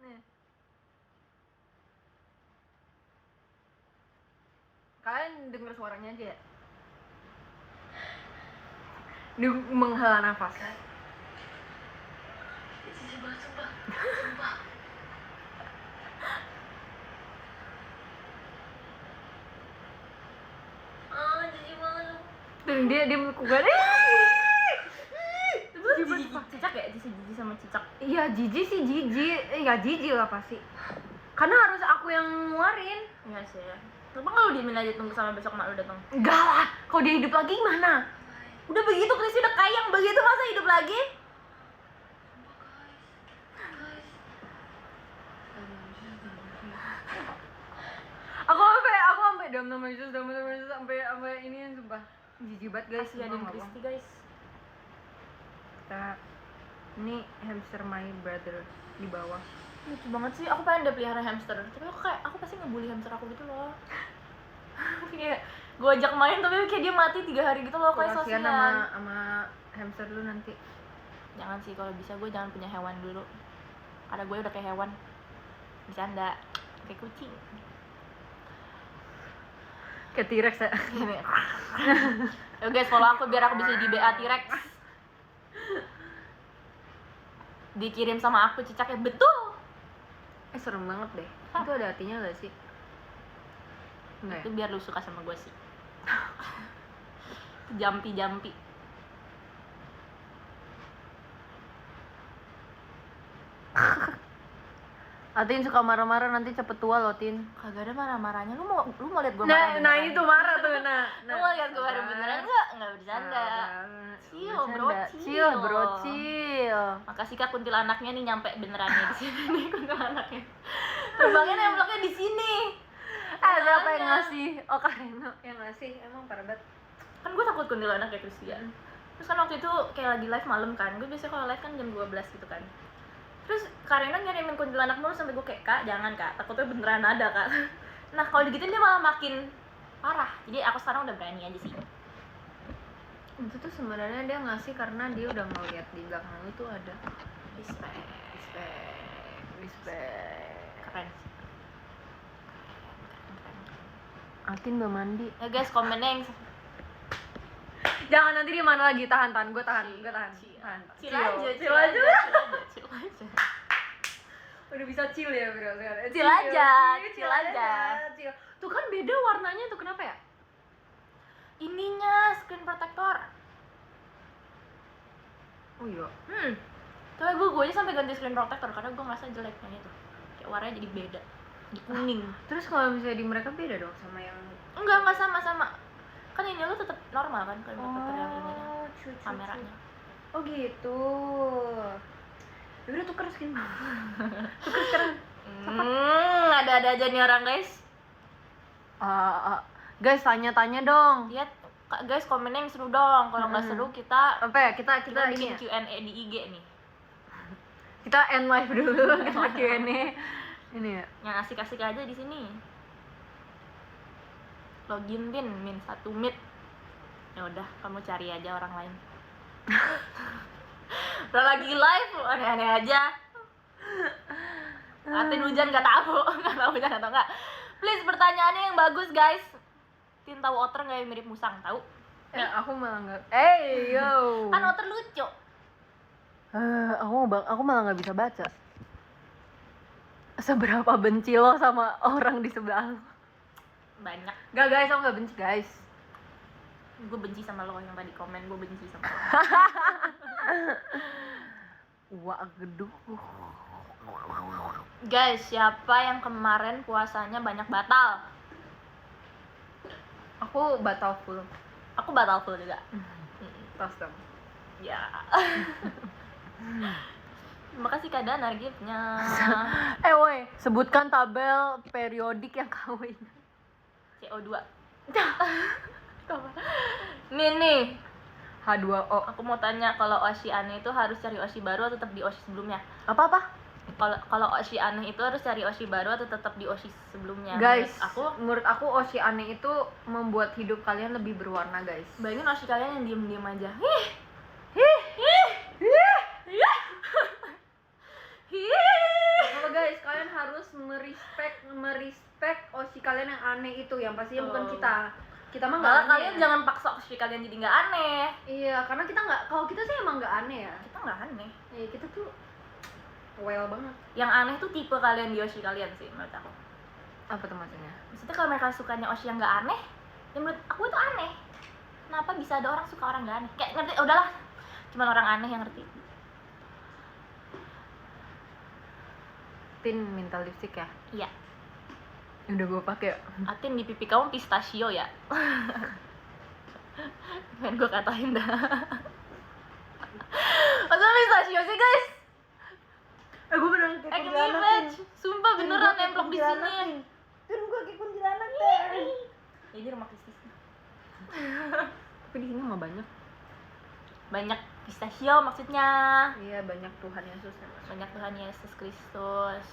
Nih. Kalian denger suaranya aja ya? Dia menghela nafas. Oh, jijik banget. Dan dia melakukan Itu cicak ya? Jijik sama cicak. iya jijik sih jijik, nggak jijik lah pasti. Karena harus aku yang ngeluarin. Iya sih ya. Tapi kalau diemin aja tunggu sama besok mak lu datang. Enggak lah, kalau dia hidup lagi gimana? Udah begitu Chris udah kayang begitu masa hidup lagi? Aku sampai dam sampai ini yang sumpah jijik banget guys. Kasih ada sumpah, nggak Kristi bohong. guys. Kita ini hamster my brother di bawah. Lucu banget sih, aku pengen deh pelihara hamster. Tapi aku pasti ngebully hamster aku gitu loh. Kayak gue ajak main tapi kayak dia mati 3 hari gitu loh, kayak Kasihan sosial. sama hamster lu nanti. Jangan sih, kalau bisa gue jangan punya hewan dulu. Karena gue udah kayak hewan. Bercanda. Kayak kucing. Kayak T-Rex ya. Gini. Yo guys, follow aku biar aku bisa di BA T-Rex. Dikirim sama aku cicaknya, betul. Serem banget deh. Itu ada artinya gak sih? Enggak. Itu biar lu suka sama gue sih. Jampi. Atin suka marah-marah nanti cepet tua loh, Tin. Kagak ada marah-marahnya. Lu mau lihat gue Nah, marah? nah beneran? itu marah tuh, nah. Lu mau lihat gue marah beneran enggak? Enggak bercanda. Chill, bro, chill. chill. Makasih Kak kuntilanaknya nih nyampe benerannya di sini nih kuntilanaknya. Terbangnya nemploknya di sini. Siapa yang Makanya. ngasih? Oh, Kareno yang ngasih. Emang parah banget. Kan gue takut kuntilanak kayak Christian. Terus kan waktu itu kayak lagi live malam kan. Gue biasanya kalau live kan jam 12 gitu kan. Terus Karena ngirimin kuntilanak mulu sampai gue kayak, Kak, jangan Kak, takutnya beneran ada Kak. Nah kalau digituin dia malah makin parah. Jadi aku sekarang udah berani aja sih. Itu tuh sebenarnya dia ngasih karena dia udah ngeliat di belakang itu ada respect. Keren sih. Atin udah mandi. Ya guys, komennya yang Jangan nanti di mana lagi, tahan gue tahan. chill aja. Udah bisa chill ya bro sekarang. Chill aja. Chill. Tuh kan beda warnanya tuh, kenapa ya? Ininya screen protector. Oh iya. Tapi gue aja sampai ganti screen protector karena gue ngerasa jeleknya itu. Kayak warnanya jadi beda. Jadi kuning. Terus kalau misalnya di mereka beda dong sama yang Enggak sama. Kan ini lu tetap normal kan screen protector yang ininya. cuy. Kameranya. Oh gitu. Ya udah tuker skin. Tuker sekarang. Ada aja nih orang guys. Guys, tanya-tanya dong. Lihat guys, komennya yang seru dong. Kalau nggak seru kita Apa ya? Kita bikin ini ya. Q&A di IG nih. Kita end live dulu, kita Q&A. Ini ya. Yang asik-asik aja di sini. Login min 1 mit. Ya udah, kamu cari aja orang lain. Udah lagi live, aneh-aneh aja. Atin hujan nggak tahu hujan atau enggak. Please pertanyaannya yang bagus guys. Tin tahu otter nggak yang mirip musang? Tahu? Ya, aku malah nggak. Yo. Kan otter lucu. Aku malah nggak bisa baca. Seberapa benci lo sama orang di sebelah lo? Banyak. Gak guys, aku nggak benci guys. Gue benci sama lo yang tadi komen, gue benci sama lo. Wah, geduk. Guys, siapa yang kemarin puasanya banyak batal? Aku batal full. Aku batal full juga. Tas dong. Ya. Makasih Kak Danar giftnya. Woi, sebutkan tabel periodik yang kamu ingat. CO2. Nih. H2O. Aku mau tanya, kalau Oshi aneh itu harus cari Oshi baru atau tetap di Oshi sebelumnya? Apa? Kalau Oshi aneh itu harus cari Oshi baru atau tetap di Oshi sebelumnya? Guys, Menurut menurut aku Oshi aneh itu membuat hidup kalian lebih berwarna, guys. bayangin Oshi kalian yang diem-diem aja. Kalau guys, kalian harus merespek Oshi kalian yang aneh itu, yang pastinya bukan Betul. kita. Kita mah Malah nggak aneh. kalian jangan paksa Oshi kalian jadi nggak aneh. Iya, karena kita nggak. Kalau kita sih emang nggak aneh ya. Kita nggak aneh. Iya, kita tuh well banget. Yang aneh tuh tipe kalian di Oshi kalian sih menurut aku. Apa tuh maksudnya? Maksudnya kalau mereka sukanya Oshi yang nggak aneh, ya menurut aku itu aneh. Kenapa bisa ada orang suka orang nggak aneh? Kayak ngerti, udahlah, cuman orang aneh yang ngerti. Tin minta lipstick ya? Iya. Udah gue pakai. Atin, di pipi kamu pistachio ya? Pengen gue katain dah. Masa pistachio sih guys? Gue beneran I can image. Sumpah beneran nemplok di sini. Tin gue kayak kuntilanak deh. Ini rumah Kristis. Tapi di sini mah banyak. Banyak pistachio maksudnya. Iya, banyak Tuhan Yesus ya. Banyak Tuhan Yesus Kristus.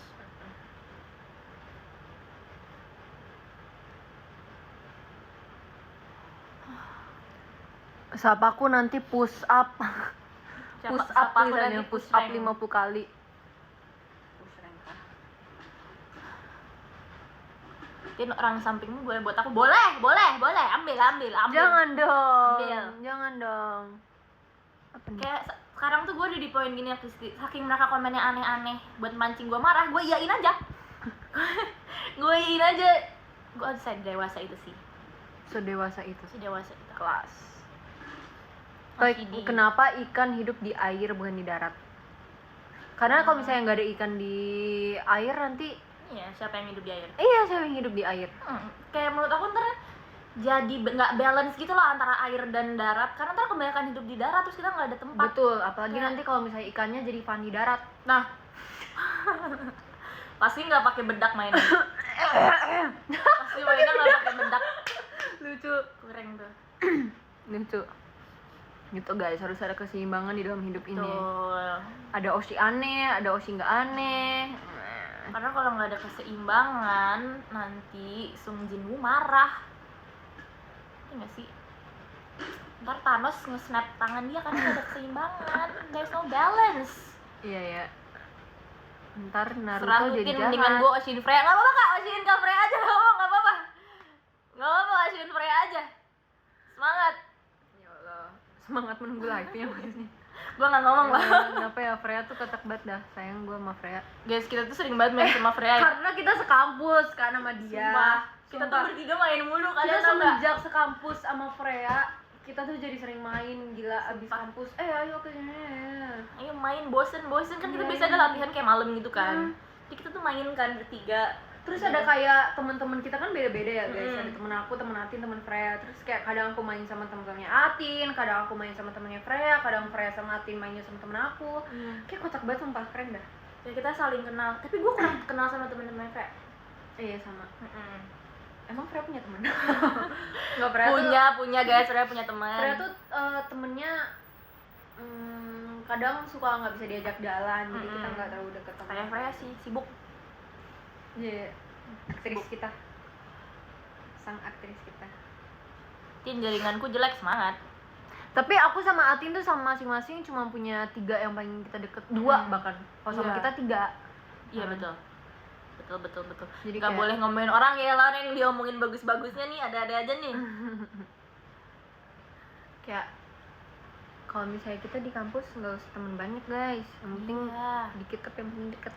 Sapaku nanti push up. Push up Siapa aku tulisannya, nanti push up rank? 50 kali. Tin, orang sampingmu boleh buat aku? Boleh. Ambil. Jangan dong. Ambil. Jangan dong. Apa nih? Kayak sekarang tuh gue udah di poin gini ya Kristi. Saking mereka komennya aneh-aneh buat mancing gue marah, gue iyain aja. Gue iyain aja. Gue dewasa itu sih. Sedewasa itu. Dewasa itu. Kelas. Masih di- Kenapa ikan hidup di air bukan di darat? Karena kalau misalnya nggak ada ikan di air nanti, Iya, siapa yang hidup di air? iya siapa yang hidup di air? Kayak menurut aku ntar jadi nggak balance gitu loh antara air dan darat. Karena ntar kebanyakan hidup di darat terus kita nggak ada tempat. Betul, apalagi Kayak- nanti kalau misalnya ikannya jadi fan di darat. Nah, pasti nggak pakai bedak mainnya. Pasti mainnya nggak pakai bedak. Lucu. Kurang tuh. Lucu. Gitu guys, harus ada keseimbangan di dalam hidup ini. Betul. Ada Oshi aneh, ada Oshi nggak aneh. Karena kalau nggak ada keseimbangan nanti Sung Jinwoo marah. Iya nggak sih? Ntar Thanos nge-snap tangan dia karena nggak ada keseimbangan. There's no balance. Iya ya. Ntar Naruto Serahutin jadi mendingan jahat. gue Oshin Freya. Nggak apa-apa kak, Oshin Kak Freya aja. Nggak apa-apa. Nggak apa-apa, Oshin Freya aja. Semangat. Ya Allah, semangat menunggu live-nya maksudnya. Gue nggak ngomong lah. Kenapa ya, Freya tuh kotak banget dah. Sayang gue sama Freya. Guys, kita tuh sering banget main sama Freya ya. Karena kita sekampus kan sama dia. Sumpah. Kita tuh Sumpah. bertiga main mulu, Kita kalian tau nggak? semenjak sekampus sama Freya, kita tuh jadi sering main, gila abis Sumpah. kampus. Ayo ke sini. Ayo main, bosen kan kita Main. biasa ada latihan kayak malam gitu kan. Jadi kita tuh main kan bertiga. Terus ada kayak teman-teman kita kan beda-beda ya guys. Ada temen aku, temen Atin, temen Freya. Terus kayak kadang aku main sama temen-temennya Atin, kadang aku main sama temennya Freya, kadang Freya sama Atin mainnya sama temen aku. Kayak kocak banget, sumpah keren dah. Ya kita saling kenal. Tapi gue kurang kenal sama temen-temen Freya. Iya sama. Emang Freya punya temen? Nggak, Freya Punya guys, Freya punya teman. Freya tuh temennya kadang suka nggak bisa diajak jalan, jadi kita nggak terlalu deket sama Kayak Freya sih sibuk. Iya, aktris kita, sang aktris kita. Tin, jaringanku jelek, semangat. Tapi aku sama Atin tuh sama masing-masing cuma punya 3 yang paling kita deket, 2 bahkan. Kalau sama Iya. kita 3. Iya betul. Betul. Jadi Gak kayak- boleh ngomongin orang ya lah, yang diomongin bagus-bagusnya nih ada-ada aja nih. Kayak kalau misalnya kita di kampus nggak usah temen banyak guys, yang penting Iya. dikit tapi yang penting deket.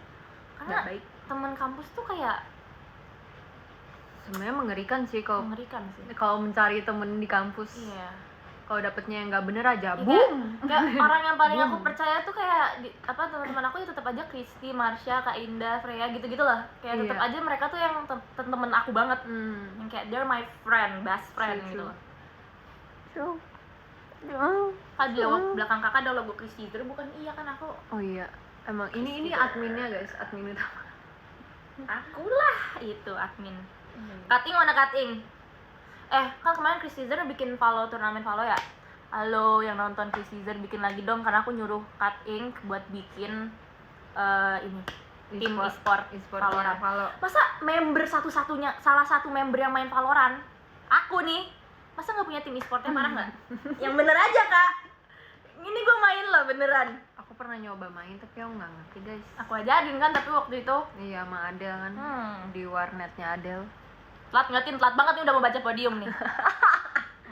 Karena Nggak baik. teman kampus tuh kayak Sebenarnya mengerikan sih kalau mengerikan sih. mencari temen di kampus. Iya. Kalau dapetnya yang nggak bener aja, Iya, boom. kayak orang yang paling aku percaya tuh kayak teman-teman aku ya tetap aja Kristi, Marsha, Kak Indah, Freya gitu-gitu lah. Kayak tetap Iya. aja mereka tuh yang temen aku banget. Yang kayak they're my friend, best friend True, gitu. true. Kan di logo belakang kakak ada logo Kristi itu bukan? Iya kan aku. Oh iya, emang ini adminnya guys, admin utama. Akulah itu admin. Cutting mana cutting? Kan kemarin Chris Caesar bikin turnamen follow ya. Halo yang nonton Chris Caesar bikin lagi dong, karena aku nyuruh cutting buat bikin ini tim e-sport Valorant. Masa member salah satu member yang main Valorant aku nih, masa nggak punya tim e-sportnya, marah nggak? Yang bener aja kak, ini gue main loh beneran. Aku pernah nyoba main tapi aku nggak ngerti guys. Aku ajarin kan, tapi waktu itu Iya sama Adel kan, di warnetnya Adel. telat banget nih, udah mau baca podium nih.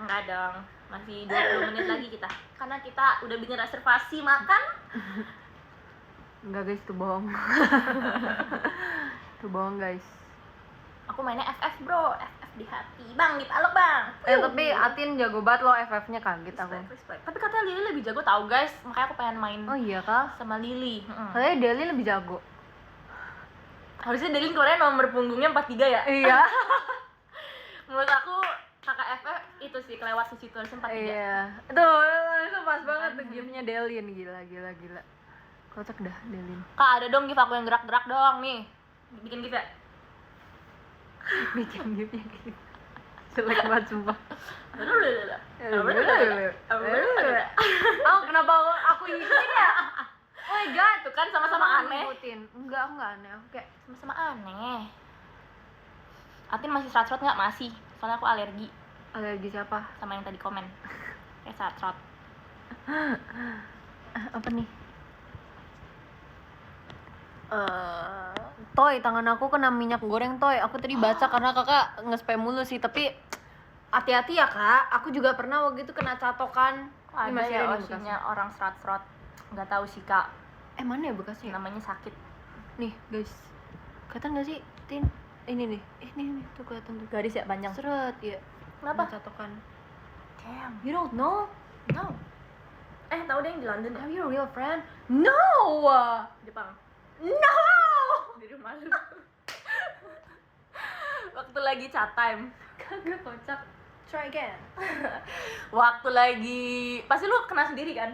Enggak dong, masih 20 menit lagi kita, karena kita udah bikin reservasi makan. Enggak guys, itu bohong. Itu bohong guys. Aku mainnya FF bro, FF di hati bang, dipalok bang. Tapi Atin jago banget loh FF-nya, kaget aku. Respect. Tapi katanya Lily lebih jago tahu guys, makanya aku pengen main Oh iya kah? sama Lily. Katanya Deli lebih jago. Harusnya Lily keluarnya nomor punggungnya 43 ya. Iya. Menurut aku kakak FF itu sih kelewat sih situasi 43. Iya. Itu pas banget tuh game-nya Delin, gila. Kocak dah Delin. Kak ada dong gift aku yang gerak-gerak dong nih. Bikin gift ya? Bikin game-nya gitu. Jelek banget sumpah. Oh, kenapa aku ikutin ya? Oh my god, Tuh kan sama-sama Kenapa aneh. ngikutin? Enggak, aku enggak aneh. Aku kayak Sama-sama aneh. Atin masih srat-srat nggak? Masih. Soalnya aku alergi alergi siapa? sama yang tadi komen. Kayak srat-srat. Apa nih? Toy, tangan aku kena minyak goreng Toy. Aku tadi baca karena kakak nge-spam mulu sih, tapi hati-hati ya kak. Aku juga pernah waktu itu kena catokan. Ini Ada masih ya ada nih osinya bekasnya. orang srat-srat. Nggak tahu sih kak. Mana ya bekasnya? Namanya sakit. Nih guys, kelihatan gak sih Tin? Ini nih, nih tuh kelihatan tuh. Garis ya panjang. Seret ya. Kenapa? Kena catokan. Damn. You don't know? No. Tahu deh yang di London ya? Are you a real friend? No. Jepang. No. Di rumah lu. Waktu lagi chat time. Kagak kocak. Try again. Waktu lagi pasti lu kena sendiri kan?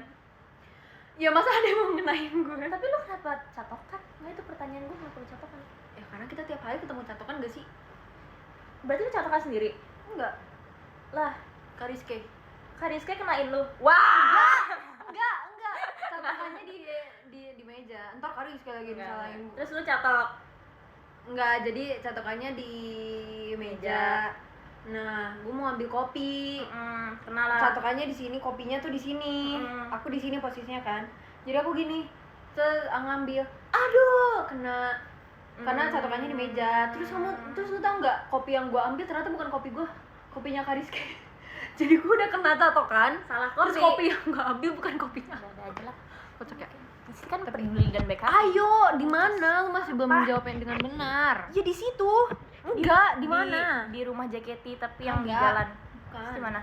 Ya masa ada yang mau ngenain gue? Tapi lu kenapa catokan? Nah itu pertanyaan gue, kenapa lu catokan? Ya karena kita tiap hari ketemu catokan gak sih? Berarti lu catokan sendiri? Enggak. Lah, Kariske. Kariske kenain lu. Wah. Enggak. Catokannya di meja. Ntar Kariske lagi disalahin. Terus lu catok. Enggak, jadi catokannya di meja. Nah, gue mau ambil kopi. Kenal lah. Catokannya di sini, kopinya tuh di sini. Aku di sini posisinya kan. Jadi aku gini, terus ngambil. Aduh, kena. Karena catokannya di meja. Terus lu tau nggak? Kopi yang gue ambil ternyata bukan kopi gue, kopinya Kariske. Jadi gue udah kena catokan. Salah Terus kopi yang gue ambil bukan kopinya. Ada aja lah. Kocak ya. Ini kan peduli dan baik hati. Ayo, di mana? Lu masih belum menjawabnya dengan benar. Ya di situ. Enggak, di mana? Di rumah JKT tapi yang di Enggak. jalan. Bukan. Di mana?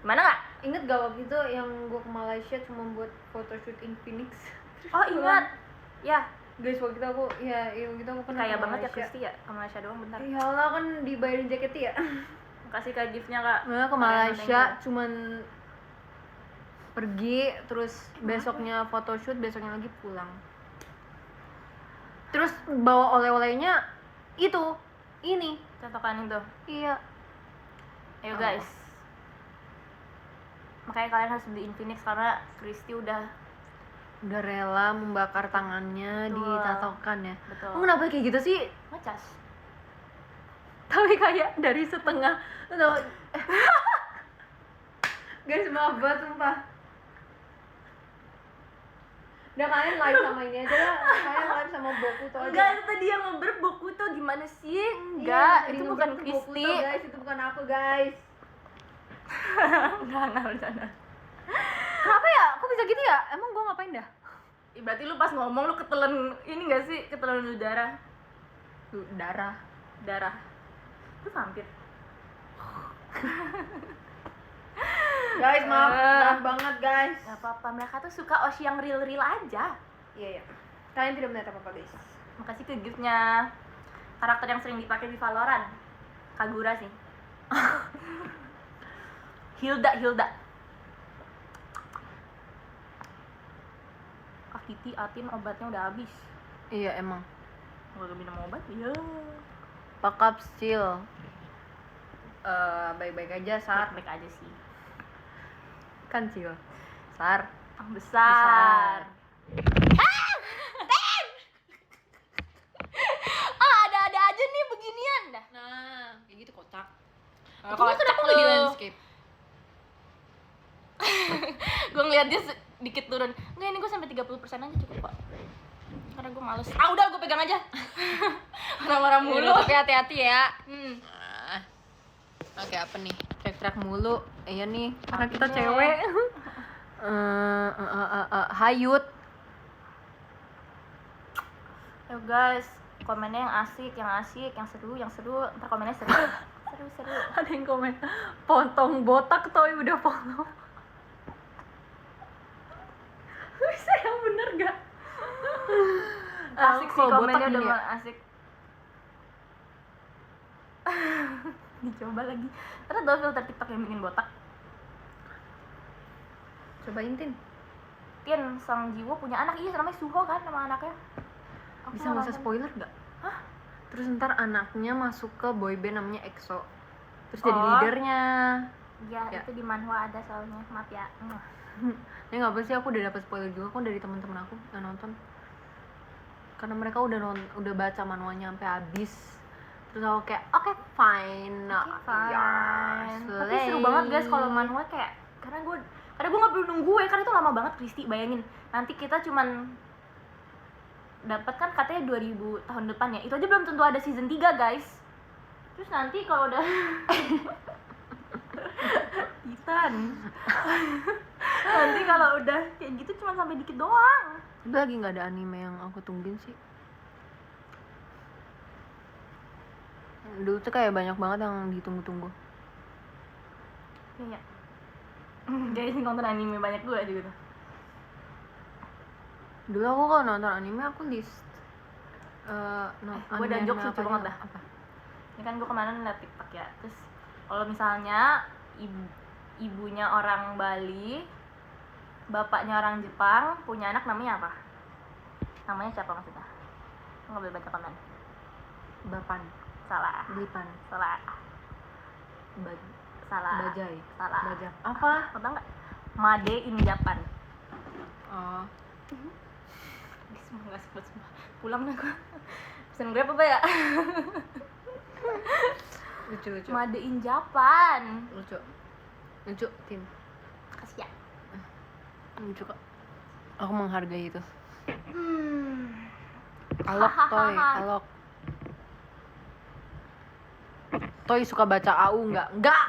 Mana nggak? Ingat gak waktu itu yang gue ke Malaysia cuma buat photoshoot in Phoenix? Oh ingat. Ya, Guys, waktu itu aku waktu itu aku pernah Kaya ke banget ya Malaysia. Kristi ya, ke Malaysia doang bentar. Ya Allah, kan dibayarin jaketnya ya. Kasih Kak giftnya Kak. Nah, ke Malaysia cuman pergi, terus besoknya photoshoot, besoknya lagi pulang. Terus bawa oleh-olehnya ini. Catokan itu. Iya. Ayo guys. Makanya kalian harus beli Infinix karena Kristi udah Rela membakar tangannya Betul. ditatokan ya. betul. Kamu kenapa kayak gitu sih? Ngecas. Tapi kayak dari setengah atau guys, maaf banget sumpah. Udah, kalian live sama ini aja lah. Kalian live sama Bokuto aja. Enggak, itu tadi yang ngeber Bokuto gimana sih? Iya, Enggak, tadi itu ngeber bukan tuh Kristi. Bokuto, guys, itu bukan aku, guys. Enggak bercanda. Kenapa ya? Kok bisa gitu ya? Emang gua ngapain dah? Ih, berarti lu pas ngomong lu ketelen ini gak sih? Ketelen udara. Tuh, darah. Darah. Itu vampir. Guys, maaf banget, guys. Gak apa-apa, mereka tuh suka Oshi yang real-real aja. Iya. Kalian tidak melihat apa-apa, guys. Makasih ke giftnya karakter yang sering dipakai di Valorant. Kagura sih. Hilda. Titi Atin obatnya udah habis. Iya, emang. Gak minum obat? Iya. Pack up still. Baik-baik aja, Sar. Baik aja sih. Kan Cil. Sar. Yang besar. Ada aja nih beginian dah. Nah, kayak gitu kotak. Kalau Kenapa nggak di landscape? gue ngeliat dia sedikit turun. Nggak, ini gue sampai 30% aja cukup kok. Karena gue males. Ah udah, gue pegang aja. Marah-marah mulu. Mulu, tapi hati-hati ya. Ah. Oke, apa nih? Trek-trek mulu. Iya nih, karena kita Artinya. cewek. Hayut. Ayo guys, komennya yang asik, yang seru. Ntar komennya seru. Seru. Ada yang komen, potong botak Toy udah follow. Bisa yang bener gak? Asik sih Kalau botak komennya udah gini ya? asik. Dicoba lagi. Terus ada filter TikTok yang bikin botak. Cobain Tin. Tian Sang Jiwo punya anak, iya namanya Suho kan nama anaknya. Aku Bisa nggak usah nonton. spoiler gak? Hah? Terus ntar anaknya masuk ke boyband namanya EXO. Terus jadi Oh. leadernya. Ya, Ya. itu di manhwa ada soalnya. Maaf ya. Ya nggak apa sih, aku udah dapet spoiler juga kok dari teman-teman aku yang nonton. Karena mereka udah baca manualnya sampai habis. Terus aku kayak oke, fine. Fine. Ya, Tapi seru banget guys kalau manhwa kayak karena gue nggak perlu nunggu ya, karena itu lama banget Kristi. Bayangin nanti kita cuman dapat kan katanya 2000 tahun depan ya. Itu aja belum tentu ada season 3 guys. Terus nanti kalau udah Titan. Nanti kalau udah kayak gitu cuma sampai dikit doang. Udah lagi nggak ada anime yang aku tungguin sih. Dulu tuh kayak banyak banget yang ditunggu-tunggu. Iya. Guys, nonton anime banyak gue juga tuh. Dulu aku kalau nonton anime aku list Gue ada jokes lucu banget dah. Apa? Ini kan gue kemarin ngeliat TikTok ya. Terus kalau misalnya ibunya orang Bali, bapaknya orang Jepang, punya anak namanya apa? Namanya siapa maksudnya? Nggak boleh baca komen. Bapan, Salah. Blipan, Salah. Salah. Bajai, Salah. Bajak. Apa? Apa nggak? Made in Japan. Oh, Semua nggak sebut semua. Pulang dah gue. Pesan Grab apa ya? lucu. Made in Japan. Lucu, Tin. Kasih ya. Lucu kok. Aku menghargai itu. Hmm. Alok, Toy, alok. Toy suka baca AU nggak? Nggak!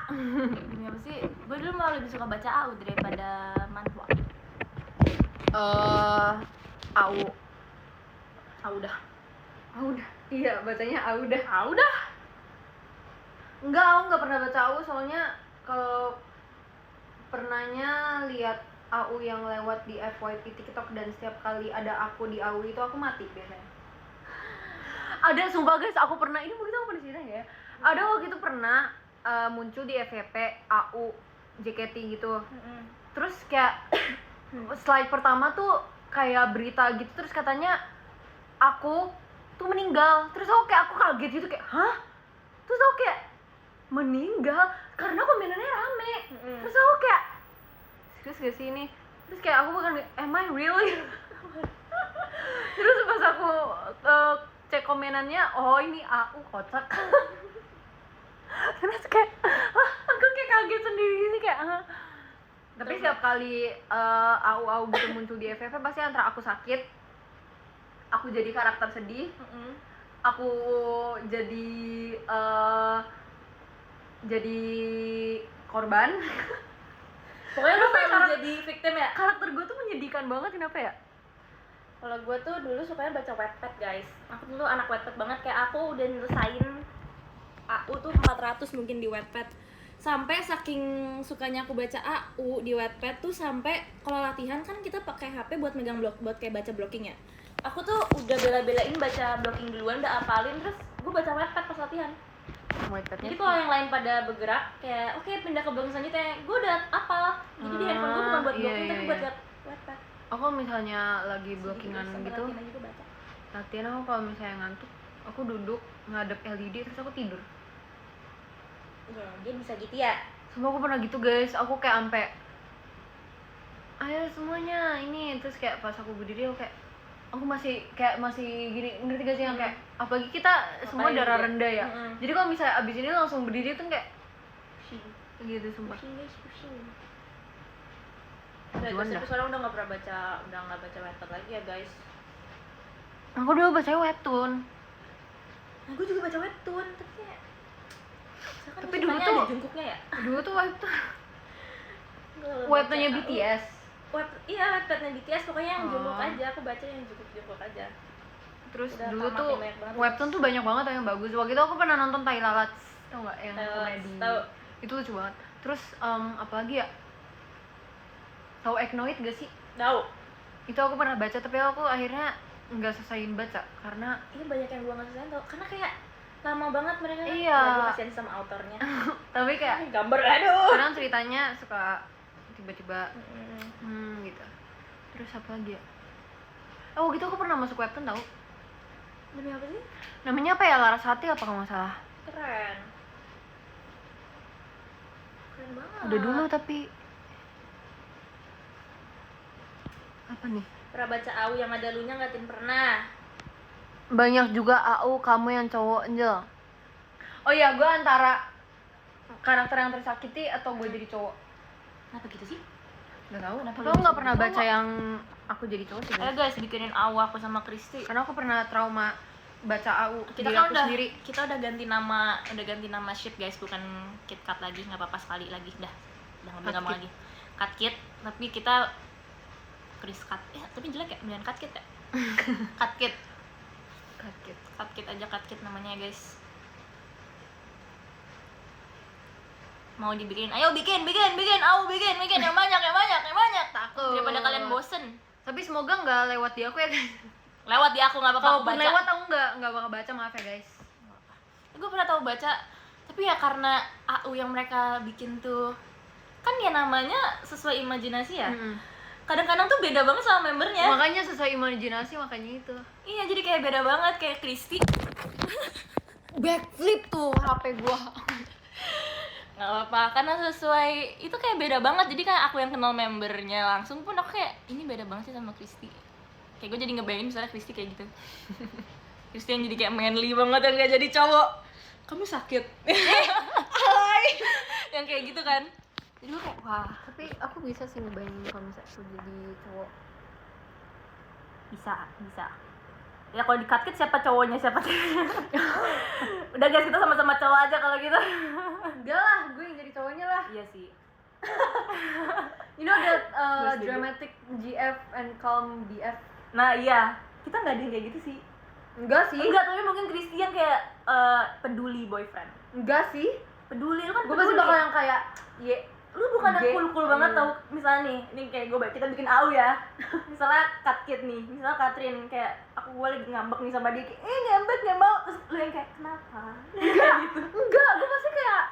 Demi apa sih? Gue dulu malah lebih suka baca AU daripada manhwa. AU. Udah. Iya, bacanya AU dah. Udah. Enggak, aku nggak pernah baca AU soalnya kalau pernahnya lihat AU yang lewat di FYP TikTok dan setiap kali ada aku di AU itu aku mati biasanya. Ada sumpah guys, aku pernah ini mungkin aku pernah cerita ya. Ada waktu itu pernah muncul di FYP AU JKT gitu. Terus kayak slide pertama tuh kayak berita gitu, terus katanya aku tuh meninggal. Terus aku kaget gitu kayak, hah? Terus aku kayak meninggal karena komenannya rame. Terus aku kayak serius gak sih ini? Terus kayak aku bukan, am I really? Terus pas aku cek komenannya, oh ini AU kocak. Terus kayak, aku kayak kaget sendiri gitu kayak, Tapi setiap kali AU gitu muncul di FYP pasti antara aku sakit, aku jadi karakter sedih, aku jadi korban. Pokoknya lu Kenapa ya selalu jadi victim ya. Karakter gue tuh menyedihkan banget, kenapa ya? Kalau gue tuh dulu sukanya baca Wattpad guys. Aku dulu anak Wattpad banget, kayak aku udah nyelesain AU tuh 400 mungkin di Wattpad. Sampai saking sukanya aku baca AU di Wattpad tuh sampai kalau latihan kan kita pakai HP buat megang blok, buat kayak baca blocking ya. Aku tuh udah bela-belain baca blocking duluan, udah apalin, terus gue baca Wattpad pas latihan. Wattpadnya Jadi kalau yang lain pada bergerak kayak oke, pindah ke blocking selanjutnya, gue udah apal. Jadi di handphone gue bukan buat blocking, tapi buat liat Wattpad. Aku misalnya lagi blockingan gitu, latihan aku kalau misalnya ngantuk, aku duduk ngadep LED terus aku tidur. Ya, dia bisa gitu ya. Sumpah aku pernah gitu guys, aku kayak ampe ayo semuanya ini, terus kayak pas aku berdiri aku masih gini, ngerti gak sih yang kayak apalagi kita semua darah rendah ya. Jadi kalau misalnya abis ini langsung berdiri tuh kayak gitu sumpah. Pusing. Tujuan dah. Sekarang udah nggak baca Wattpad lagi ya guys. Aku dulu baca webtoon. Nah, gue juga baca webtoon, tapi kayak Tapi dulu tuh ada jungkuknya ya. Dulu tuh webtoonnya BTS. Iya, Wattpadnya BTS, pokoknya yang jungkuk aja. Aku baca yang jungkuk aja. Terus Udah dulu tamatnya tuh banyak banget. webtoon tuh banyak banget yang bagus. Waktu itu aku pernah nonton Tai Lalatz, tau nggak yang Tai Lalatz, komedi? tahu. Itu lucu banget. Terus apalagi ya? Tahu Eknoid gak sih? Tahu. Itu aku pernah baca tapi aku akhirnya nggak selesaiin baca karena Ini banyak yang gue nggak selesai tau, karena kayak lama banget mereka. Iya. Gue kasihan sama autornya. tapi kayak Gambar aduh. kadang ceritanya suka tiba-tiba gitu. Terus apa lagi ya? Oh gitu aku pernah masuk webtoon tau. Demi apa sih? Namanya apa ya? Larasati apa kalau nggak salah? Keren banget. Udah dulu tapi apa nih? Pernah baca AU yang ada lunya nggak Tin? Pernah. Banyak juga AU kamu yang cowok Angel. Oh iya, gue antara karakter yang tersakiti atau gue jadi cowok. Kenapa gitu sih? Gak tau. Kenapa Aku lu nggak bisa pernah jadi baca cowok? yang aku jadi cowok sih. Ayo guys, bikinin AU aku sama Kristi. Karena aku pernah trauma baca AU Kita diri kan aku sendiri. kita udah ganti nama ship guys, bukan KitKat lagi, nggak apa-apa sekali lagi dah nggak gampang lagi Cut Kit, tapi kita Chris Cut tapi jelek ya, beneran Cut Kit ya. Cut Kit aja, Cut Kit namanya ya guys. Mau dibikin, ayo bikin AU bikin yang banyak Takut. daripada kalian bosen. Tapi semoga nggak lewat di aku ya guys. Lewat di aku nggak bakal aku Kalaupun baca. lewat aku nggak bakal baca, maaf ya guys. Gue pernah tahu baca, tapi ya karena AU yang mereka bikin tuh kan ya namanya sesuai imajinasi ya. Kadang-kadang tuh beda banget sama membernya. Makanya sesuai imajinasi, makanya itu. Iya, jadi kayak beda banget, kayak Kristi Backflip tuh HP gua. nggak apa-apa, karena sesuai itu kayak beda banget. Jadi kayak aku yang kenal membernya langsung pun aku kayak ini beda banget sih sama Kristi. Kayak gue jadi ngebayangin misalnya Kristi kayak gitu. Kristi yang jadi kayak manly banget yang gak jadi cowok. Kamu sakit. Alay. Yang kayak gitu kan. Jadi gue kayak wah, Tapi aku bisa sih ngebayangin kalau misalnya aku jadi cowok. bisa. Ya kalau di Cut Kit siapa cowoknya, siapa ceweknya. Udah guys, kita sama-sama cowok aja kalau gitu. Enggak lah, gue yang jadi cowoknya lah. Iya sih. You know that Terus dramatic GF and calm BF? Nah iya, kita nggak ada yang kayak gitu sih. Enggak sih. Enggak, tapi mungkin Christian kayak peduli boyfriend. Enggak sih. Peduli, lu kan Gue peduli. pasti bakal yang kayak lu bukan G. cool banget tau, misalnya nih, ini kayak gue kita bikin AU ya. Misalnya Kat Kid nih, misalnya Katrin kayak gue lagi ngambek nih sama dia kayak ngambek nggak mau, terus lu yang kayak kenapa? Kayak gitu. Enggak, gue pasti kayak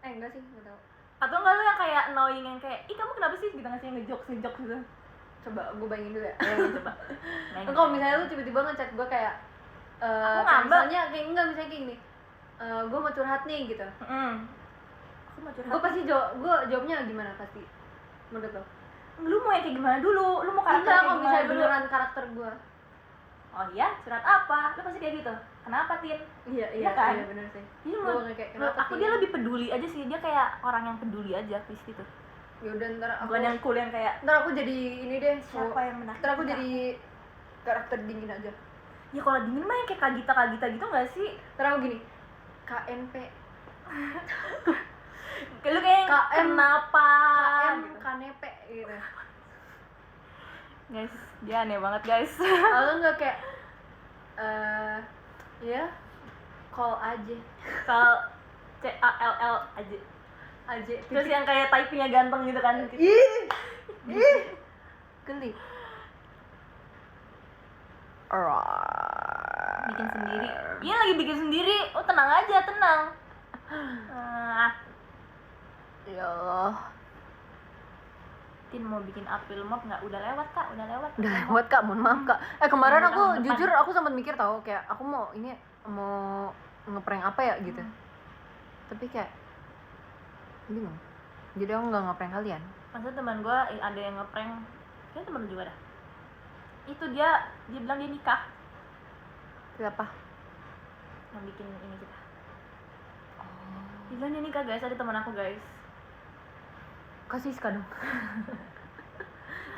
enggak sih, enggak tahu. Atau enggak lu yang kayak annoying yang kayak kamu kenapa sih gitu ngasih ngejokes gitu. Coba gue bayangin dulu ya. Coba. Kalau misalnya lu tiba-tiba ngechat gue kayak Aku kayak ngambek. misalnya kayak enggak, misalnya kayak gini, gue mau curhat nih gitu, Aku mau curhat. gue pasti jawabnya gimana pasti menurut lo? Lu mau yang kayak gimana dulu? Lu mau karakter Enggak, kayak kalau gimana misalnya dulu? beneran karakter gue. Oh iya, curhat apa? Lu pasti kayak gitu. Kenapa, Tin? Iya Iya kan? iya bener sih. Jadi Gua menurut kayak, menurut kenapa aku sih? dia lebih peduli aja sih. Dia kayak orang yang peduli aja di situ. Ya udah ntar aku Bukan yang cool yang kayak ntar aku jadi ini deh. siapa yang menakutkan. Ntar aku jadi karakter dingin aja. Ya kalau dingin mah yang kayak Kagita gitu nggak sih? Ntar aku gini, KNP, Lu kayak KM, kenapa? KM, Gitu. KNP gitu. Guys, dia aneh banget guys. Kalau nggak kayak ya call aja CALL aja. aja. Terus yang kayak typingnya ganteng gitu kan? ih geli. Bikin sendiri. Iya lagi bikin sendiri. Oh tenang aja, tenang. Ya Allah. Tin mau bikin April Mop nggak? Udah lewat kak, udah lewat. Udah lewat kak, mohon maaf kak. Kemarin Tahun aku depan. jujur aku sempat mikir tahu kayak aku mau ngeprank apa ya gitu. Tapi kayak bingung. Jadi aku nggak ngeprank kalian. Maksudnya teman gue ada yang ngeprank, kayaknya temen lu juga dah. Itu dia bilang dia nikah, Siapa? yang bikin ini kita. Dia bilang dia nikah guys, ada teman aku guys. Kasih Siska dong.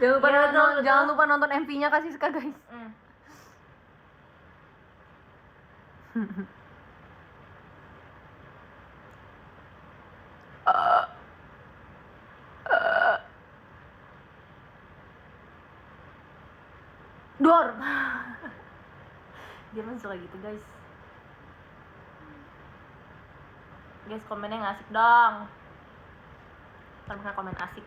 jangan lupa Iya, nonton, betul. jangan lupa nonton MV-nya Kasih Siska guys. Dor. Dia mah suka gitu guys. Guys komennya nggak asik dong. Ntar mereka komen asik.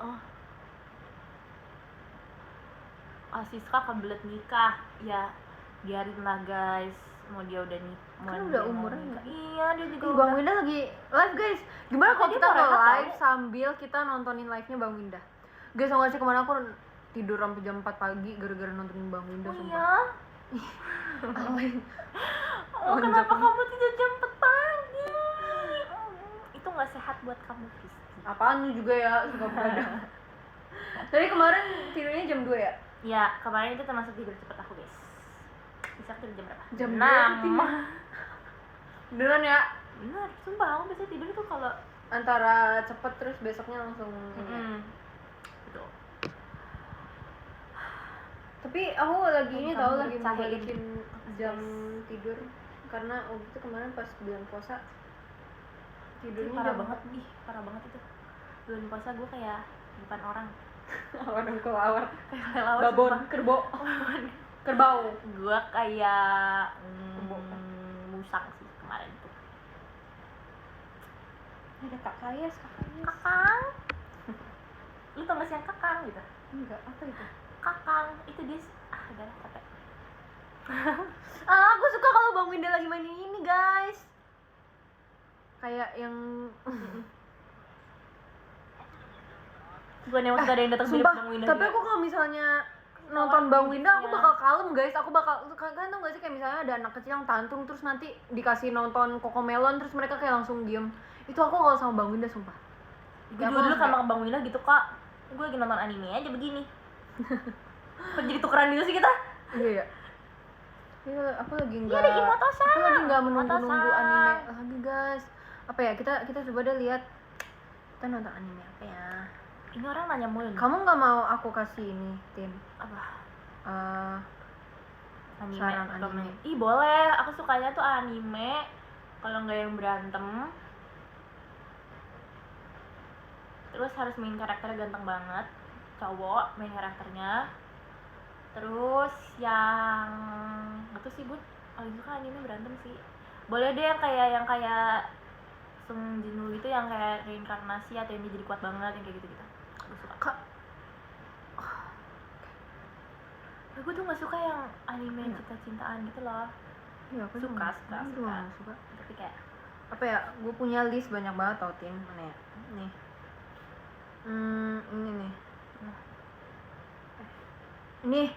Oh. Siska kebelet nikah. Ya, biarin lah guys. Mau dia udah nih. Kan udah umuran nikah. Iya, dia juga Bang Winda lagi live guys. Gimana kalau Tadi kita mau rehat live tau. sambil kita nontonin live-nya Bang Winda? Guys, tau gak sih kemana aku tidur sampai jam 4 pagi gara-gara nontonin Bang Winda. Oh sumpah. iya. Oh, kenapa kamu tidur jam 4 pagi? Itu nggak sehat buat kamu, Chris. Apaan lu juga ya, suka begadang. Tadi kemarin tidurnya jam 2 ya? Ya, kemarin itu termasuk tidur cepat aku, guys. Bisa tidur jam berapa? Jam 6. 2 beneran ya? Bener, sumpah aku biasanya tidur tuh kalau Antara cepet terus besoknya langsung Betul. Tapi aku lagi ini tau, lagi mau Cahein. balikin jam tidur. Karena waktu itu kemarin pas bulan puasa tidurnya Parah jam banget, parah banget itu. Bulan puasa gue kayak bukan orang. Orang kelawar, Kayak kelelawar. babon, sumpah. kerbau, kerbau. Gue kayak musang sih kemarin tuh. Ada kak Kayas, Kakang. Lu tau gak sih yang kakang gitu? enggak, apa itu? Kakang, itu dia udah lah, capek. Aku suka kalau Bang Winda lagi mainin ini guys. Kayak yang Bukan yang maksud ada yang datang mirip sumpah, Bang Winda tapi juga. aku kalau misalnya nonton Bang Winda aku bakal kalem guys. Aku bakal, kan tau gak sih kayak misalnya ada anak kecil yang tantrum terus nanti dikasih nonton Cocomelon terus mereka kayak langsung diem. Itu aku kalau sama Bang Winda sumpah. Gue juga dulu sama Bang Winda gitu kak. Gue lagi nonton anime aja begini. Kok jadi tukeran gitu sih kita? Iya ya. Iya, aku lagi Iya nggak. ada Imoto-san. Aku lagi nggak menunggu Imoto-san. anime lagi guys. Apa ya, kita coba deh lihat. Kita nonton anime apa ya? Ini orang nanya mulu nih. Kamu nggak mau aku kasih ini, Tin? Apa? Anime, Saran komen. anime. Ih boleh, aku sukanya tuh anime. Kalau nggak yang berantem. Terus harus main karakternya ganteng banget. Cowok main karakternya. Terus yang Naruto sih gue paling suka anime berantem sih. Boleh deh yang kayak Sung Jinwoo itu yang kayak reinkarnasi atau yang dia jadi kuat banget yang kayak gitu-gitu. Gue suka. Kak, Gue tuh gak suka yang anime cinta-cintaan gitu loh. iya aku Suka, juga suka, aku juga nggak suka. Tapi kayak Apa ya, gue punya list banyak banget tau Tin. Mana ya, nih ini nih.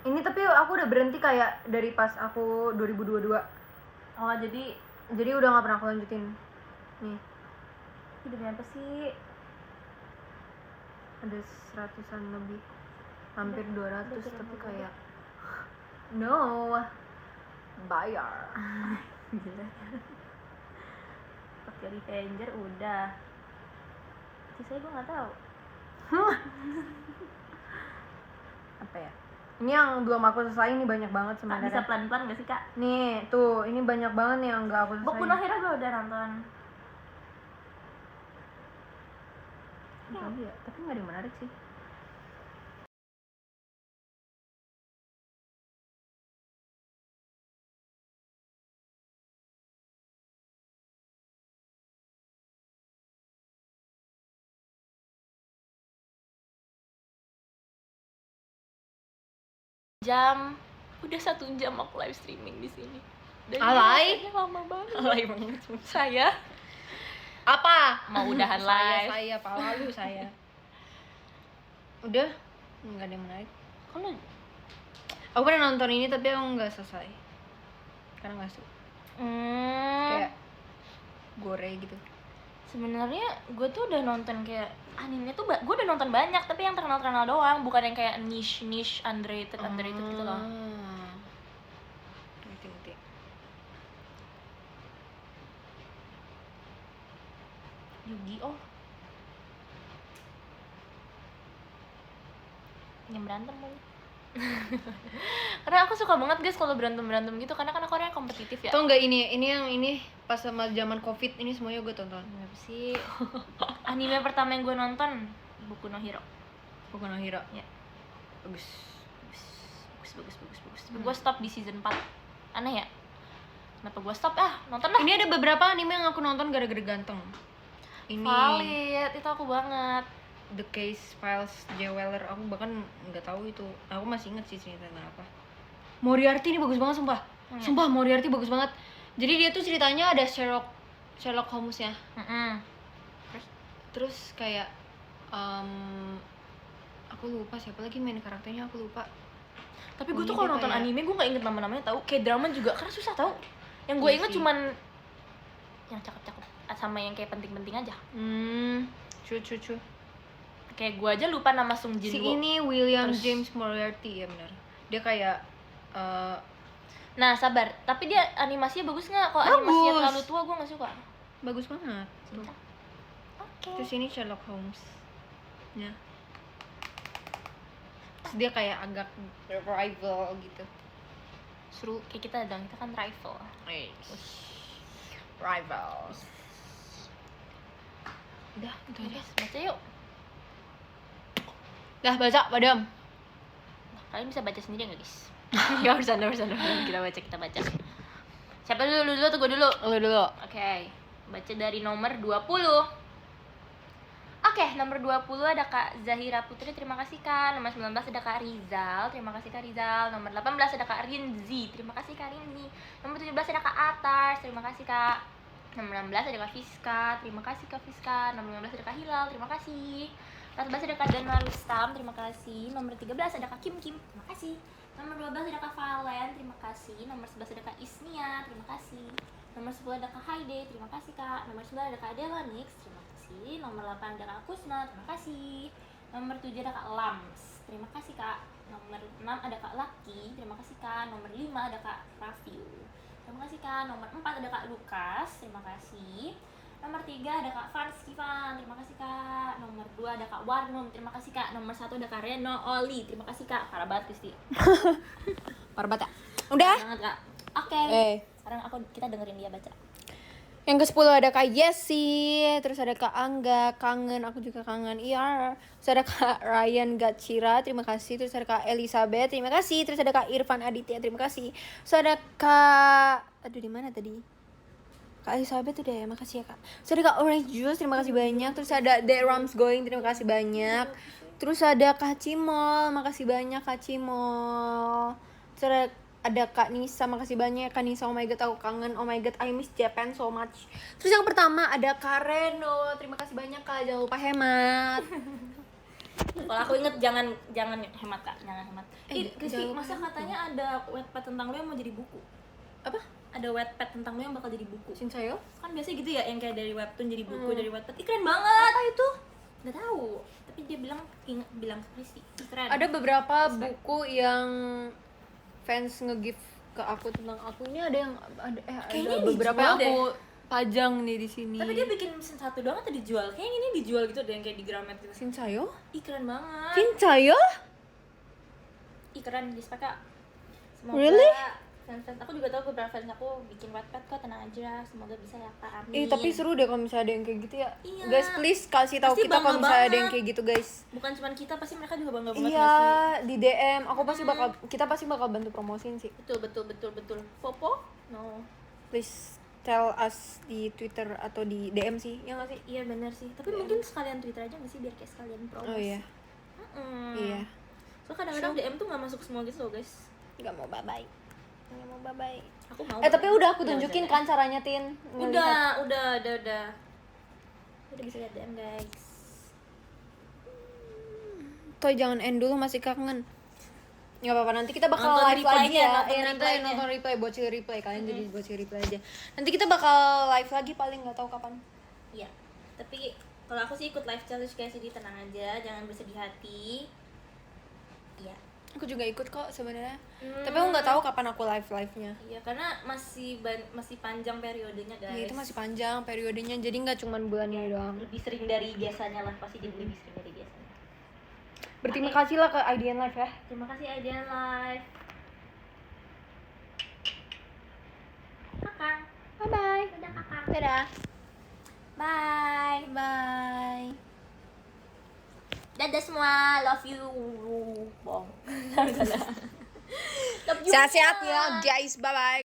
Ini tapi aku udah berhenti kayak dari pas aku 2022. oh Jadi udah nggak pernah aku lanjutin. Nih demi apa sih? ada 100-an lebih, hampir 200, udah tapi kira kayak no bayar. Gila. Tokyo Revenger udah. Sisanya gue nggak tahu. Apa ya, ini yang belum aku selesai, ini banyak banget Kak, sebenarnya. bisa pelan-pelan gak sih kak? Nih tuh, ini banyak banget nih yang nggak aku selesai. Boku no Hero gue udah nonton. Apa lagi ya? Tapi nggak ada yang menarik sih. Jam udah 1 jam aku live streaming di sini. Dan Alay. rasanya lama banget. Alay banget. Saya Apa? mau udahan live. Saya, Pak Lalu saya. Udah, nggak ada yang menarik. Kalau Aku pernah nonton ini tapi aku nggak selesai. Karena nggak suka. Kayak gore gitu. sebenarnya gue tuh udah nonton kayak anime tuh gue udah nonton banyak tapi yang terkenal doang, bukan yang kayak niche underrated gitu loh. Ngerti. Yu-Gi-Oh yang berantem mulu. Karena aku suka banget guys kalau berantem gitu, karena kan aku orangnya kompetitif ya. Tau nggak ini pas sama zaman COVID ini semuanya gue tonton. Kenapa sih? Anime pertama yang gue nonton Boku no Hero. Boku no Hero. Ya. Bagus. Bagus. Tapi gue stop di season 4. Aneh ya? Kenapa gue stop? Nonton lah. Ini ada beberapa anime yang aku nonton gara-gara ganteng. Ini Valid, itu aku banget. The Case Files J. Weller, aku bahkan nggak tahu itu. Aku masih inget sih ceritanya apa. Moriarty ini bagus banget sumpah. Sumpah Moriarty bagus banget. Jadi dia tuh ceritanya ada Sherlock Holmes-nya. Terus kayak aku lupa siapa lagi main karakternya, aku lupa. Tapi gue Ini tuh kalau dia nonton kayak- anime gue nggak inget nama-namanya tahu. Kayak drama juga karena susah tahu. Yang gue Iya inget sih. cuman yang cakep-cakep sama yang kayak penting-penting aja. True. Kayak gue aja lupa nama Sung Si Jinwoo. ini William Terus- James Moriarty ya benar. Dia kayak Nah sabar, tapi dia animasinya bagus nggak? Kalau Bagus. animasinya terlalu tua gue nggak suka. bagus banget. Cinta. Oke. Terus ini Sherlock Holmes. Ya. Terus dia kayak agak rival gitu. Seru kayak kita dong, kita kan rival. Rivals. Udah, itu aja. Guys, baca yuk. Dah baca, Badam. Nah, kalian bisa baca sendiri nggak guys? Ya bercanda. Kita baca. Siapa dulu atau gue dulu? Lu dulu. Oke, baca dari nomor 20. Oke, nomor 20 ada Kak Zahira Putri, terima kasih Kak. Nomor 19 ada Kak Rizal, terima kasih Kak Rizal. Nomor 18 ada Kak Rinzi, terima kasih Kak Rinzi. Nomor 17 ada Kak Atar, terima kasih Kak. Nomor 16 ada Kak Fiska, terima kasih Kak Fiska. Nomor 15 ada Kak Hilal, terima kasih. 14 ada Kak Dana Rustam, terima kasih. Nomor 13 ada Kak Kim, terima kasih. Nomor 12 ada Kak Valen, terima kasih. Nomor 11 ada Kak Isnia, terima kasih. Nomor 10 ada Kak Haide, terima kasih Kak. Nomor 9 ada Kak Delanix, terima kasih. Nomor 8 ada Kak Kusna, terima kasih. Nomor 7 ada Kak Lams, terima kasih Kak. Nomor 6 ada Kak Laki, terima kasih Kak. Nomor 5 ada Kak Rafiu, terima kasih Kak. Nomor 4 ada Kak Lukas, terima kasih. Nomor 3 ada Kak Fars Kivan, terima kasih Kak. Nomor 2 ada Kak Warnum, terima kasih Kak. Nomor 1 ada Kak Reno Oli, terima kasih Kak. Parah banget Kristi. Parah banget ya. Udah. Parah banget Kak. Oke. Sekarang kita dengerin dia baca. Yang ke-10 ada Kak Yesi, terus ada Kak Angga, kangen, aku juga kangen. Iya. Terus ada Kak Ryan Gacira, terima kasih. Terus ada Kak Elizabeth, terima kasih. Terus ada Kak Irfan Aditya, terima kasih. Terus ada Kak, aduh di mana tadi? Kak Elizabeth udah ya, makasih ya Kak. Terus ada Kak Orange Juice, terima kasih banyak. Terus ada The Rams Going, terima kasih banyak. Terus ada Kak Cimol, makasih banyak Kak Cimol. Terus ada Kak Nisa, makasih banyak Kak Nisa. Oh my god, aku kangen. Oh my god, I miss Japan so much. Terus yang pertama ada Kak Reno, terima kasih banyak Kak. Jangan lupa hemat. Kalau aku inget jangan hemat kak, jangan hemat. Rizky, jangan masa katanya ada wetpad tentang lo yang mau jadi buku? Apa? Ada wetpad tentang lo yang bakal jadi buku. Shinsayo? Kan biasanya gitu ya, yang kayak dari webtoon jadi buku, dari wetpad. Ih, keren banget. Apa itu? Nggak tahu. Tapi dia bilang ke Rizky, "Ih, keren." Ada beberapa buku yang fans nge-give ke aku tentang aku. Ini ada yang ada Kayaknya beberapa dijual yang aku pajang nih di sini. Tapi dia bikin mesin satu doang atau dijual? Kayaknya ini dijual gitu deh, yang kayak di Gramet gitu. Shinsayo? Ih, keren banget. Shinsayo? Ih, keren Gispa kak. Semoga Really? fans aku juga tahu beberapa fans aku bikin wetpad kok, tenang aja, semoga bisa ya kak, amin. Tapi seru deh kalau misalnya ada yang kayak gitu ya. Iya. Guys, please kasih tahu Pasti kita kalau bangga misalnya ada yang banget. kayak gitu, guys. Bukan cuma kita, pasti mereka juga bangga banget. Iya, nggak sih? di DM. Kita pasti bakal bantu promosiin sih. Betul. Popo? No. Please tell us di Twitter atau di DM sih. Ya nggak sih? Iya benar sih. Tapi mungkin sekalian Twitter aja nggak sih, biar kayak sekalian promosi. Oh iya. Iya. So kadang-kadang DM tuh nggak masuk semua gitu loh guys. Nggak mau bye-bye. Nggak mau bye-bye. Aku mau. Tapi udah aku Udah tunjukin bisa, kan caranya, Tin. Udah bisa lihat DM guys. Toh jangan end dulu, masih kangen. Nggak apa-apa, nanti kita bakal Nonton live lagi replaynya, ya. nonton Nanti replaynya. nonton replay, bocil replay. Kalian jadi bocil replay aja. Nanti kita bakal live lagi, paling nggak tahu kapan. Iya. Tapi kalau aku sih ikut live challenge guys, jadi tenang aja, jangan bersedih hati. Iya. Aku juga ikut kok sebenarnya. Tapi aku nggak tahu kapan aku live-nya. Iya, karena masih panjang periodenya guys. Iya, itu masih panjang periodenya, jadi nggak cuma bulan ini doang. Lebih sering dari biasanya lah, pasti jadi lebih sering dari biasanya. Berterima kasih lah ke IDN Live ya. Terima kasih Aidian Live. Kakak. Bye-bye. Dadah kakak. Dadah. Bye. Bye. Dadah semua, love you. Bong. Love you. Sehat-sehat ya guys, bye-bye.